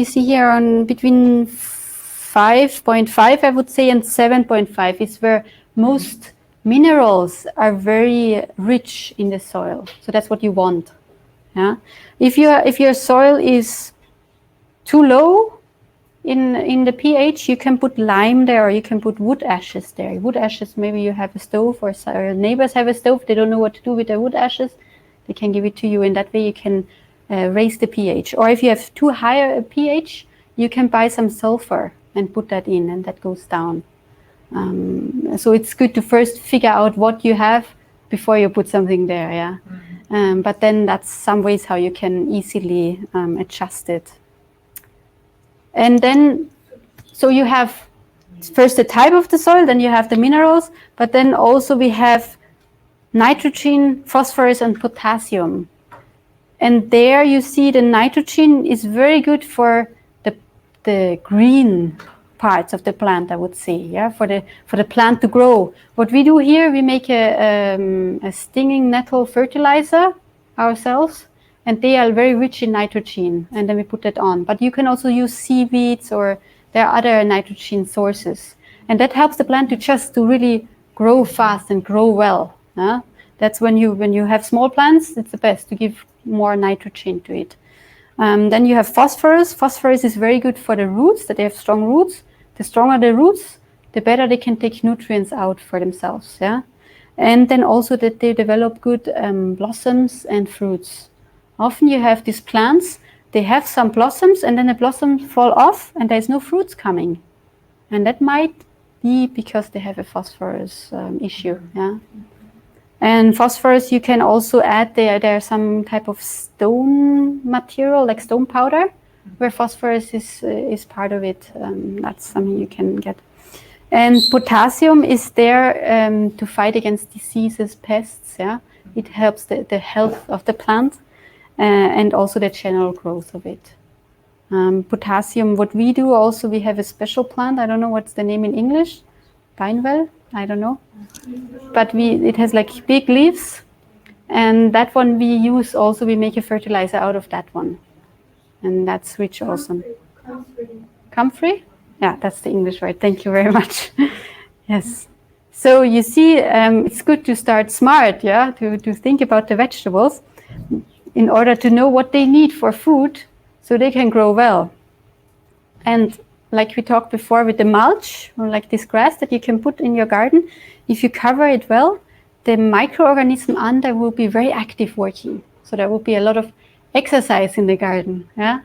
[SPEAKER 1] 5.5, I would say, and 7.5 is where most minerals are very rich in the soil. So that's what you want. Yeah. If your soil is too low in the pH, you can put lime there, or you can put wood ashes there. Wood ashes, maybe you have a stove, or neighbors have a stove. They don't know what to do with the wood ashes. They can give it to you. In that way, you can raise the pH. Or if you have too high a pH, you can buy some sulfur and put that in, and that goes down. So it's good to first figure out what you have before you put something there, yeah. But then that's some ways how you can easily adjust it. And then, so you have first the type of the soil, then you have the minerals, but then also we have nitrogen, phosphorus, and potassium. And there you see the nitrogen is very good for the green parts of the plant, I would say, yeah, for the plant to grow. What we do here, we make a stinging nettle fertilizer ourselves, and they are very rich in nitrogen, and then we put that on. But you can also use seaweeds, or there are other nitrogen sources, and that helps the plant to really grow fast and grow well. That's when you have small plants, it's the best to give more nitrogen to it. Then you have phosphorus. Phosphorus is very good for the roots, that they have strong roots. The stronger the roots, the better they can take nutrients out for themselves. Yeah, and then also that they develop good blossoms and fruits. Often you have these plants, they have some blossoms, and then the blossoms fall off and there's no fruits coming. And that might be because they have a phosphorus issue. Yeah. And phosphorus you can also add, there's some type of stone material, like stone powder, where phosphorus is part of it. That's something you can get. And potassium is there to fight against diseases, pests. Yeah, it helps the health of the plant and also the general growth of it. Potassium, what we do also, we have a special plant. I don't know what's the name in English. Pinewell? I don't know. But it has like big leaves, and that one we use also. We make a fertilizer out of that one, and that's rich also. Comfrey? Yeah, that's the English word. Thank you very much. Yes. So you see, it's good to start smart, yeah, to think about the vegetables in order to know what they need for food so they can grow well. And like we talked before with the mulch, or like this grass that you can put in your garden, if you cover it well, the microorganism under will be very active working. So there will be a lot of exercise in the garden, yeah?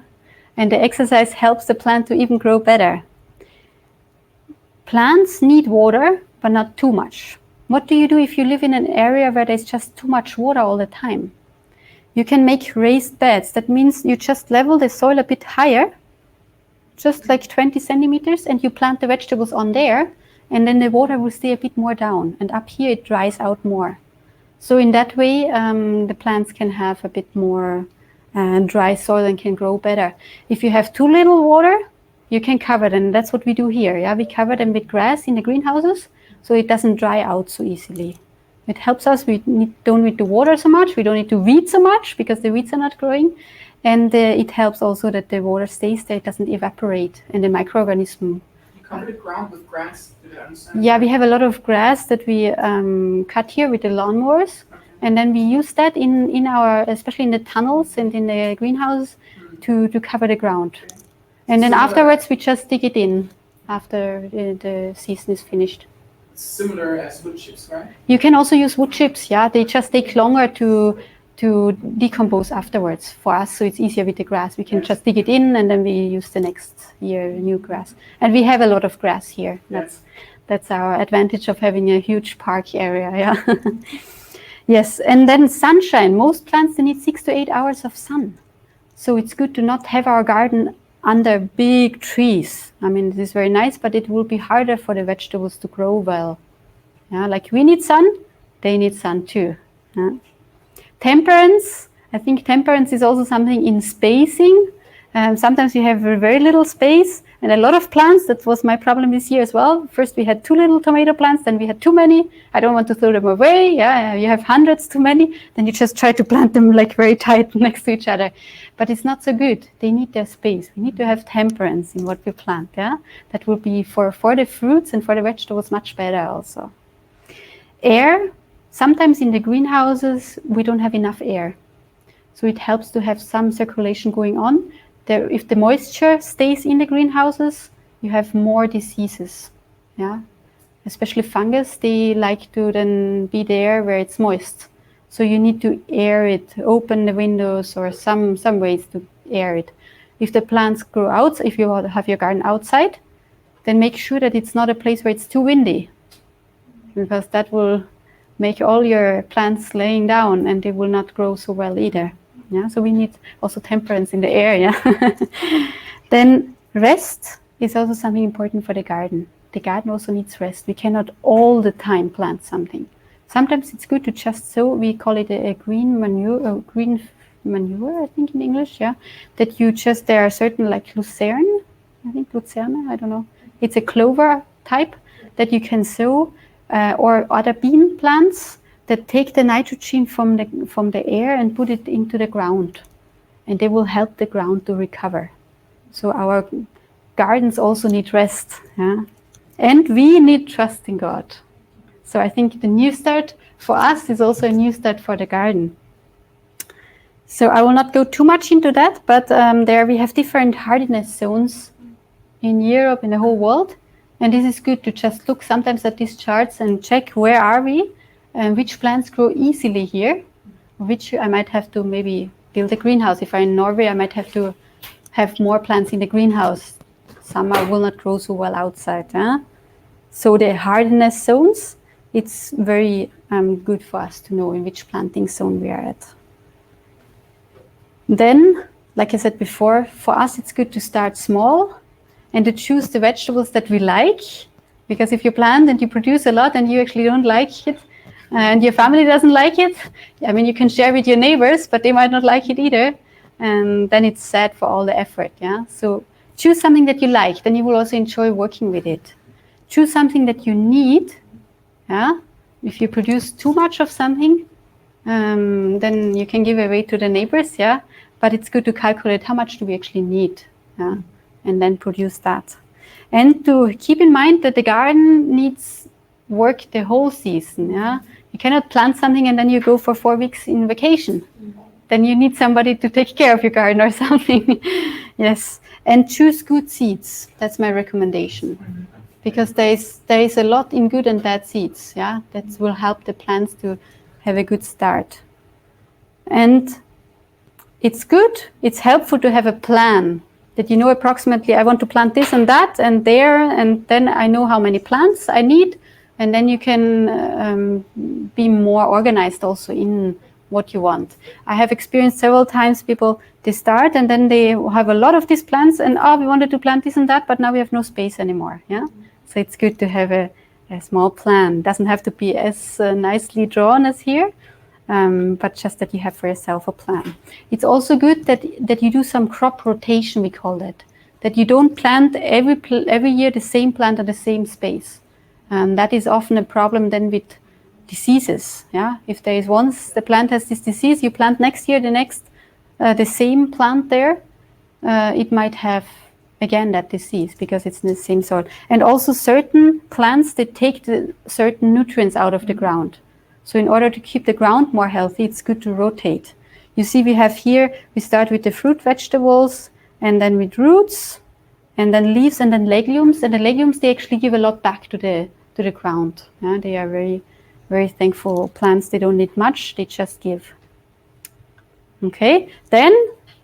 [SPEAKER 1] And the exercise helps the plant to even grow better. Plants need water, but not too much. What do you do if you live in an area where there's just too much water all the time? You can make raised beds. That means you just level the soil a bit higher, just like 20 centimeters, and you plant the vegetables on there, and then the water will stay a bit more down, and up here it dries out more. So in that way, the plants can have a bit more dry soil and can grow better. If you have too little water, you can cover them. That's what we do here. Yeah, we cover them with grass in the greenhouses, so it doesn't dry out so easily. It helps us. We don't need to water so much. We don't need to weed so much because the weeds are not growing. And it helps also that the water stays there, it doesn't evaporate, and the microorganism.
[SPEAKER 2] You cover the ground with grass, did I understand?
[SPEAKER 1] Yeah, we have a lot of grass that we cut here with the lawnmowers, and then we use that in our, especially in the tunnels and in the greenhouse, to cover the ground. And then afterwards we just dig it in after the season is finished.
[SPEAKER 2] Similar as wood chips, right?
[SPEAKER 1] You can also use wood chips, yeah. They just take longer to decompose afterwards for us, so it's easier with the grass. We can just dig it in and then we use the next year new grass. And we have a lot of grass here. That's our advantage of having a huge park area, yeah. Yes, and then sunshine. Most plants, they need 6 to 8 hours of sun. So it's good to not have our garden under big trees. I mean, this is very nice, but it will be harder for the vegetables to grow well. Yeah, like we need sun, they need sun too. Yeah. Temperance, I think temperance is also something in spacing. Sometimes you have very little space and a lot of plants. That was my problem this year as well. First we had too little tomato plants, then we had too many. I don't want to throw them away. Yeah, you have hundreds too many, then you just try to plant them like very tight next to each other. But it's not so good. They need their space. We need to have temperance in what we plant. Yeah, that will be for the fruits and for the vegetables much better also. Air. Sometimes in the greenhouses, we don't have enough air. So it helps to have some circulation going on. If the moisture stays in the greenhouses, you have more diseases. Yeah, especially fungus, they like to then be there where it's moist. So you need to air it, open the windows or some ways to air it. If the plants grow out, if you have your garden outside, then make sure that it's not a place where it's too windy, because that will make all your plants laying down and they will not grow so well either. Yeah, so we need also temperance in the air. Yeah. Then rest is also something important for the garden. The garden also needs rest. We cannot all the time plant something. Sometimes it's good to just sow. We call it a green manure, I think in English. Yeah, that you just, there are certain like lucerne, I think lucerne, I don't know. It's a clover type that you can sow. Or other bean plants that take the nitrogen from the air and put it into the ground, and they will help the ground to recover. So our gardens also need rest, yeah? And we need trust in God. So I think the new start for us is also a new start for the garden. So I will not go too much into that, but there we have different hardiness zones in Europe, in the whole world. And this is good to just look sometimes at these charts and check where are we and which plants grow easily here, which I might have to maybe build a greenhouse. If I'm in Norway, I might have to have more plants in the greenhouse. Some will not grow so well outside. So the hardiness zones, it's very good for us to know in which planting zone we are at. Then, like I said before, for us it's good to start small and to choose the vegetables that we like, because if you plant and you produce a lot and you actually don't like it, and your family doesn't like it, I mean, you can share with your neighbors, but they might not like it either, and then it's sad for all the effort, yeah? So choose something that you like, then you will also enjoy working with it. Choose something that you need, yeah? If you produce too much of something, then you can give away to the neighbors, yeah? But it's good to calculate how much do we actually need, yeah? And then produce that. And to keep in mind that the garden needs work the whole season. Yeah, you cannot plant something and then you go for 4 weeks in vacation. Then you need somebody to take care of your garden or something. Yes, and choose good seeds. That's my recommendation, because there is a lot in good and bad seeds. Yeah, that will help the plants to have a good start. And it's good. It's helpful to have a plan that you know approximately. I want to plant this and that and there, and then I know how many plants I need, and then you can be more organized also in what you want. I have experienced several times people, they start and then they have a lot of these plants and we wanted to plant this and that, but now we have no space anymore. Yeah, so it's good to have a small plan. Doesn't have to be as nicely drawn as here, but just that you have for yourself a plan. It's also good that you do some crop rotation, we call it, that you don't plant every year the same plant in the same space. That is often a problem then with diseases. Yeah, if there is once the plant has this disease, you plant next year the same plant there, it might have again that disease because it's in the same soil. And also certain plants, they take certain nutrients out of the ground. So in order to keep the ground more healthy, it's good to rotate. You see, we have here, we start with the fruit vegetables, and then with roots, and then leaves, and then legumes. And the legumes, they actually give a lot back to the ground. Yeah, they are very, very thankful plants. They don't need much, they just give. Okay, then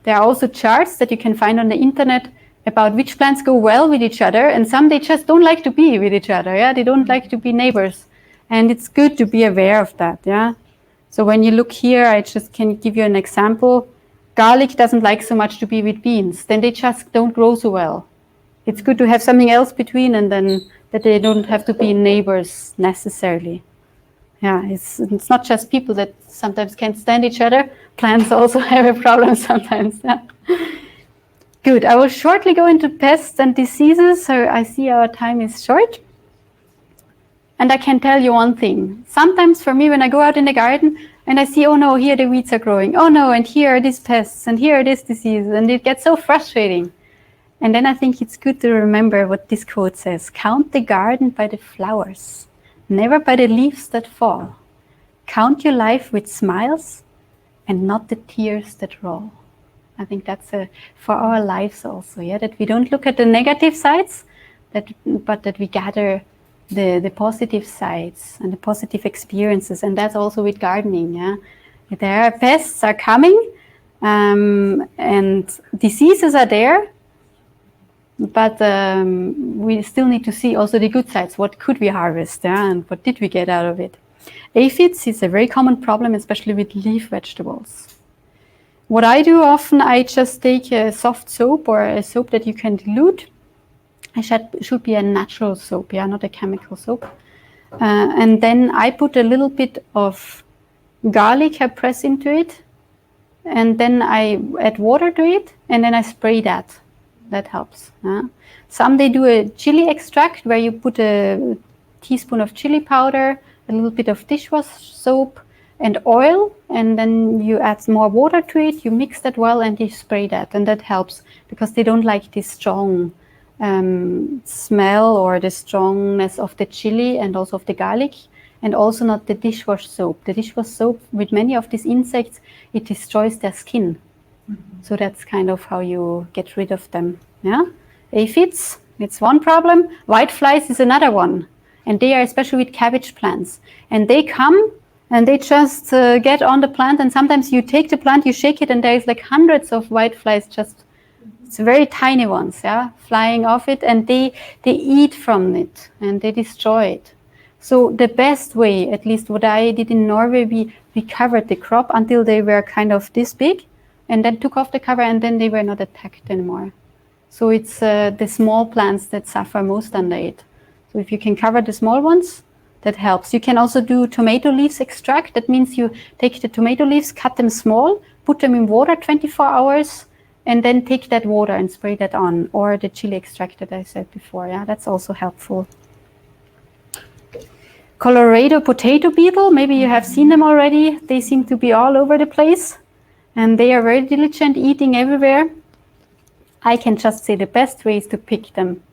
[SPEAKER 1] there are also charts that you can find on the internet about which plants go well with each other, and some they just don't like to be with each other. Yeah, they don't like to be neighbors, and it's good to be aware of that. Yeah, so when you look here, I just can give you an example. Garlic doesn't like so much to be with beans, then they just don't grow so well. It's good to have something else between, and then that they don't have to be neighbors necessarily. Yeah, it's not just people that sometimes can't stand each other. Plants also have a problem sometimes. Yeah. Good. I will shortly go into pests and diseases. So I see our time is short. And I can tell you one thing. Sometimes for me, when I go out in the garden and I see, oh no, here the weeds are growing. Oh no, and here are these pests, and here are these diseases. And it gets so frustrating. And then I think it's good to remember what this quote says. Count the garden by the flowers, never by the leaves that fall. Count your life with smiles and not the tears that roll. I think that's for our lives also, yeah, that we don't look at the negative sides, but that we gather the positive sides and the positive experiences. And that's also with gardening. Yeah, there are pests are coming, and diseases are there, but we still need to see also the good sides. What could we harvest, yeah, and what did we get out of it? Aphids is a very common problem, especially with leaf vegetables. What I do often, I just take a soft soap or a soap that you can dilute. It should be a natural soap, yeah, not a chemical soap. And then I put a little bit of garlic, I press into it, and then I add water to it, and then I spray that. That helps. Some they do a chili extract where you put a teaspoon of chili powder, a little bit of dishwash soap, and oil, and then you add more water to it, you mix that well, and you spray that, and that helps because they don't like this strong smell or the strongness of the chili and also of the garlic, and also not the dishwash soap. The dishwash soap, with many of these insects, it destroys their skin. So that's kind of how you get rid of them. Yeah, aphids, it's one problem. Whiteflies is another one, and they are especially with cabbage plants, and they come and they just get on the plant, and sometimes you take the plant, you shake it, and there is like hundreds of whiteflies, just it's very tiny ones, yeah, flying off it, and they eat from it and they destroy it. So the best way, at least what I did in Norway, we covered the crop until they were kind of this big, and then took off the cover, and then they were not attacked anymore. So it's the small plants that suffer most under it. So if you can cover the small ones, that helps. You can also do tomato leaves extract. That means you take the tomato leaves, cut them small, put them in water 24 hours, and then take that water and spray that on, or the chili extract that I said before. Yeah, that's also helpful. Colorado potato beetle, maybe you have seen them already. They seem to be all over the place, and they are very diligent, eating everywhere. I can just say the best way is to pick them.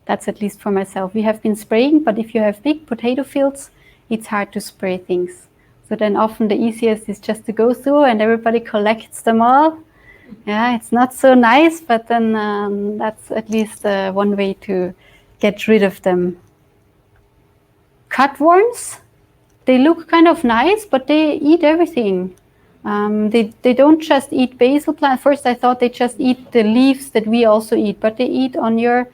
[SPEAKER 1] That's at least for myself. We have been spraying, but if you have big potato fields, it's hard to spray things. So then often the easiest is just to go through and everybody collects them all Yeah, it's not so nice, but then that's at least one way to get rid of them. Cutworms, they look kind of nice, but they eat everything. They don't just eat basil plant. First I thought they just eat the leaves that we also eat, but they eat on your,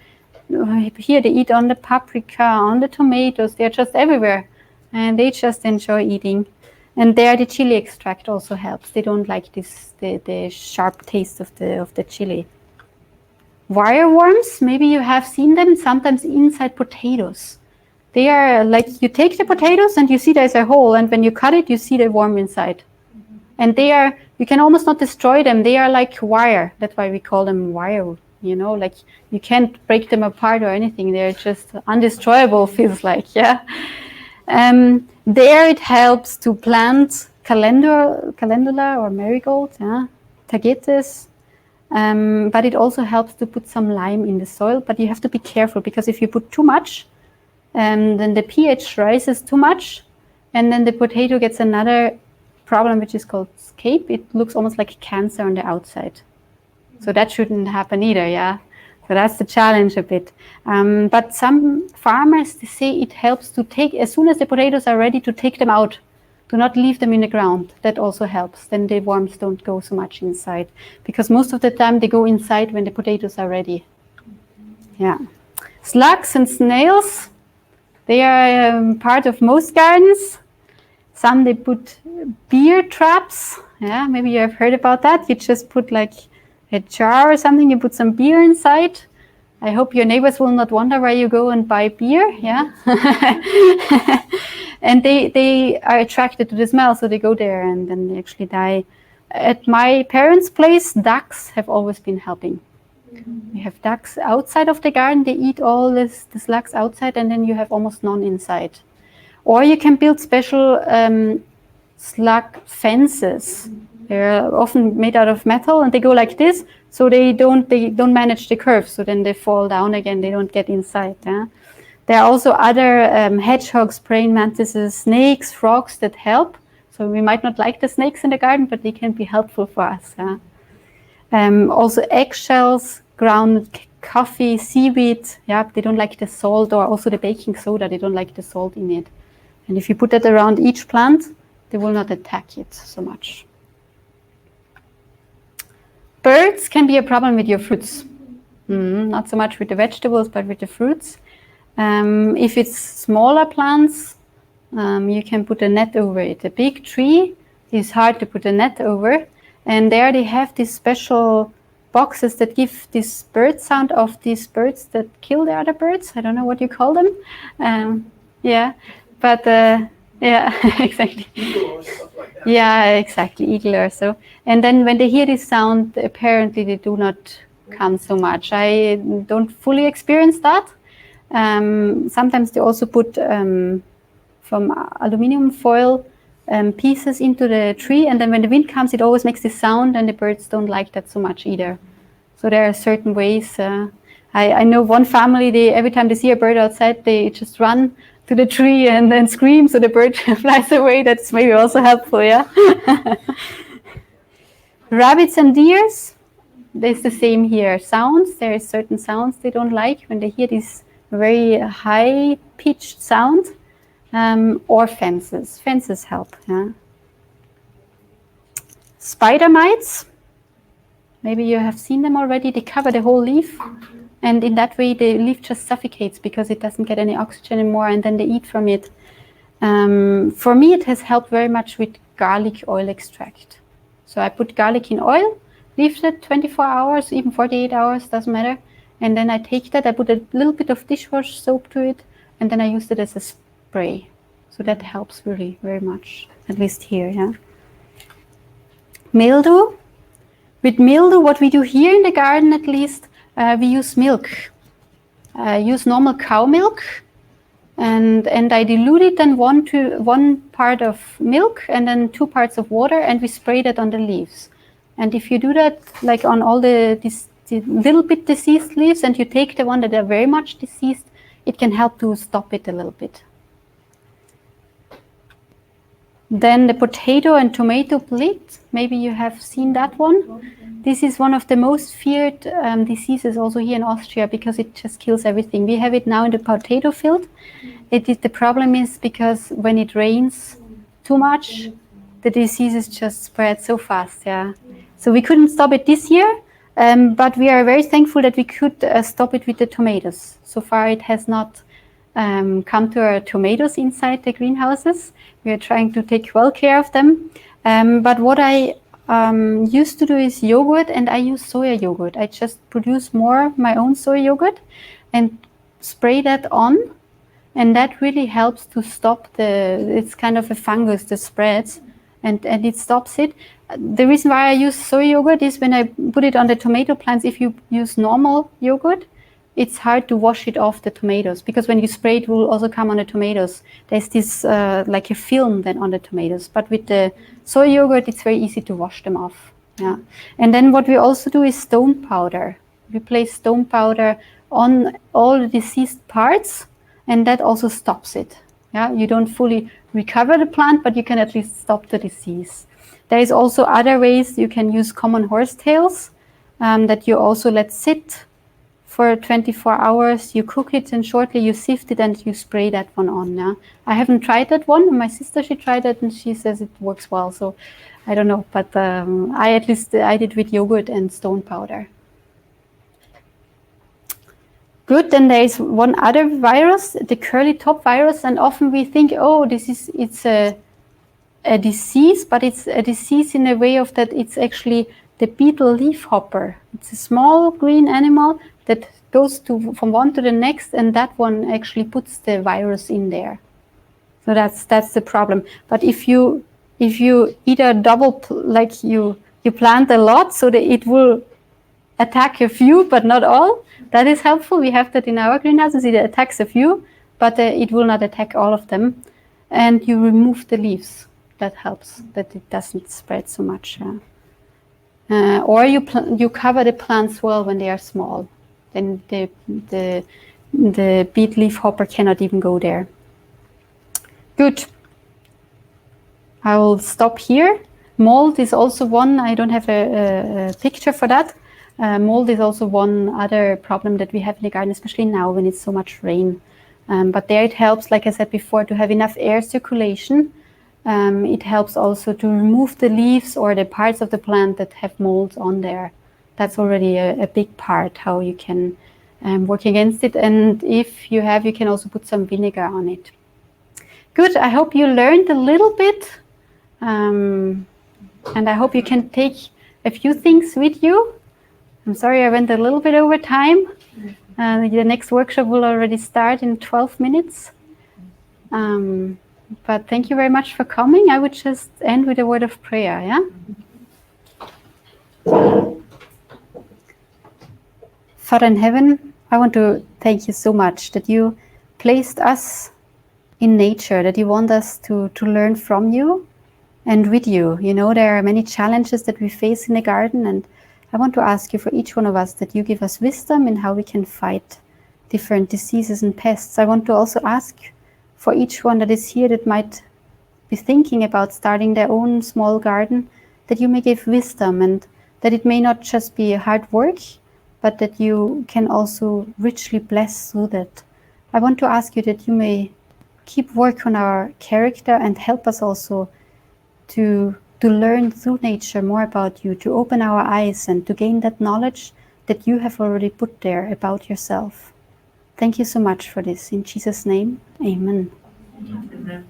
[SPEAKER 1] here they eat on the paprika, on the tomatoes, they're just everywhere. And they just enjoy eating. And there the chili extract also helps. They don't like this, the sharp taste of the chili. Wireworms, maybe you have seen them sometimes inside potatoes. They are like, you take the potatoes and you see there's a hole, and when you cut it, you see the worm inside. And they are, you can almost not destroy them. They are like wire. That's why we call them wire, you know, like you can't break them apart or anything. They're just undestroyable, feels like, yeah. There it helps to plant calendula or marigold, yeah, tagetes. But it also helps to put some lime in the soil. But you have to be careful, because if you put too much, then the pH rises too much, and then the potato gets another problem, which is called scape. It looks almost like cancer on the outside. So that shouldn't happen either, yeah. So that's the challenge a bit. But some farmers, they say it helps to take, as soon as the potatoes are ready, to take them out. Do not leave them in the ground. That also helps. Then the worms don't go so much inside, because most of the time they go inside when the potatoes are ready. Yeah. Slugs and snails, they are part of most gardens. Some they put beer traps. Yeah, maybe you have heard about that. You just put like a jar or something, you put some beer inside. I hope your neighbors will not wonder where you go and buy beer, yeah? And they are attracted to the smell, so they go there and then they actually die. At my parents' place, ducks have always been helping. We have ducks outside of the garden, they eat all the slugs outside, and then you have almost none inside. Or you can build special slug fences. They're often made out of metal, and they go like this, so they don't manage the curve, so then they fall down again, they don't get inside. Yeah? There are also other hedgehogs, praying mantises, snakes, frogs that help. So we might not like the snakes in the garden, but they can be helpful for us. Yeah? Also eggshells, ground coffee, seaweed. Yeah, they don't like the salt, or also the baking soda. They don't like the salt in it. And if you put that around each plant, they will not attack it so much. Birds can be a problem with your fruits. Not so much with the vegetables, but with the fruits. If it's smaller plants, you can put a net over it. A big tree is hard to put a net over. And there they have these special boxes that give this bird sound of these birds that kill the other birds. I don't know what you call them. Yeah, but yeah, exactly.
[SPEAKER 2] Eagle or stuff like that.
[SPEAKER 1] Yeah, exactly, eagle or so. And then when they hear this sound, apparently they do not come so much. I don't fully experience that. Sometimes they also put from aluminium foil pieces into the tree, and then when the wind comes, it always makes this sound, and the birds don't like that so much either. So there are certain ways. I know one family, they every time they see a bird outside, they just run to the tree and then scream, so the bird flies away. That's maybe also helpful, yeah. Rabbits and deers, there's the same here. Sounds, there are certain sounds they don't like when they hear this very high-pitched sound. Or fences. Fences help. Yeah. Spider mites. Maybe you have seen them already. They cover the whole leaf, and in that way the leaf just suffocates because it doesn't get any oxygen anymore, and then they eat from it. For me, it has helped very much with garlic oil extract. So I put garlic in oil, leave it 24 hours, even 48 hours, doesn't matter. And then I take that, I put a little bit of dishwash soap to it, and then I use it as a spray. So that helps really very much, at least here, yeah. Mildew. With mildew, what we do here in the garden at least, we use milk. Use normal cow milk, and I dilute it in one part of milk and then 2 parts of water, and we spray that on the leaves. And if you do that like on all the little bit diseased leaves, and you take the one that are very much diseased, it can help to stop it a little bit. Then the potato and tomato blight, maybe you have seen that one. This is one of the most feared diseases also here in Austria because it just kills everything. We have it now in the potato field. The problem is because when it rains too much, the diseases just spread so fast. Yeah. So we couldn't stop it this year, but we are very thankful that we could stop it with the tomatoes. So far it has not come to our tomatoes inside the greenhouses. We are trying to take well care of them. But what I used to do is yogurt, and I use soya yogurt. I just produce more my own soya yogurt and spray that on, and that really helps to stop it's kind of a fungus that spreads, and it stops it. The reason why I use soya yogurt is when I put it on the tomato plants, if you use normal yogurt, it's hard to wash it off the tomatoes, because when you spray it will also come on the tomatoes. There's this like a film then on the tomatoes, but with the soy yogurt it's very easy to wash them off. Yeah. And then what we also do is stone powder. We place stone powder on all the diseased parts, and that also stops it. Yeah, you don't fully recover the plant, but you can at least stop the disease. There is also other ways. You can use common horsetails that you also let sit for 24 hours, you cook it, and shortly you sift it and you spray that one on. Yeah? I haven't tried that one. My sister, she tried it and she says it works well. So I don't know, but I did with yogurt and stone powder. Good. Then there is one other virus, the curly top virus, and often we think, oh, it's a disease, but it's a disease in a way of that it's actually the beetle leafhopper. It's a small green animal that goes from one to the next, and that one actually puts the virus in there. So that's the problem. But if you either like you plant a lot so that it will attack a few but not all, that is helpful. We have that in our greenhouses. It attacks a few, but it will not attack all of them. And you remove the leaves. That helps, that it doesn't spread so much. Or you cover the plants well when they are small. Then the beet leaf hopper cannot even go there. Good. I will stop here. Mold is also one. I don't have a picture for that. Mold is also one other problem that we have in the garden, especially now when it's so much rain. But there it helps, like I said before, to have enough air circulation. It helps also to remove the leaves or the parts of the plant that have molds on there. That's already a big part, how you can work against it. And if you have, you can also put some vinegar on it. Good, I hope you learned a little bit. And I hope you can take a few things with you. I'm sorry I went a little bit over time. The next workshop will already start in 12 minutes. But thank you very much for coming. I would just end with a word of prayer, yeah? Father in heaven, I want to thank you so much that you placed us in nature, that you want us to learn from you and with you. You know, there are many challenges that we face in the garden, and I want to ask you for each one of us that you give us wisdom in how we can fight different diseases and pests. I want to also ask for each one that is here that might be thinking about starting their own small garden, that you may give wisdom, and that it may not just be hard work, but that you can also richly bless through that. I want to ask you that you may keep work on our character and help us also to learn through nature more about you, to open our eyes and to gain that knowledge that you have already put there about yourself. Thank you so much for this. In Jesus' name, amen.
[SPEAKER 7] Amen.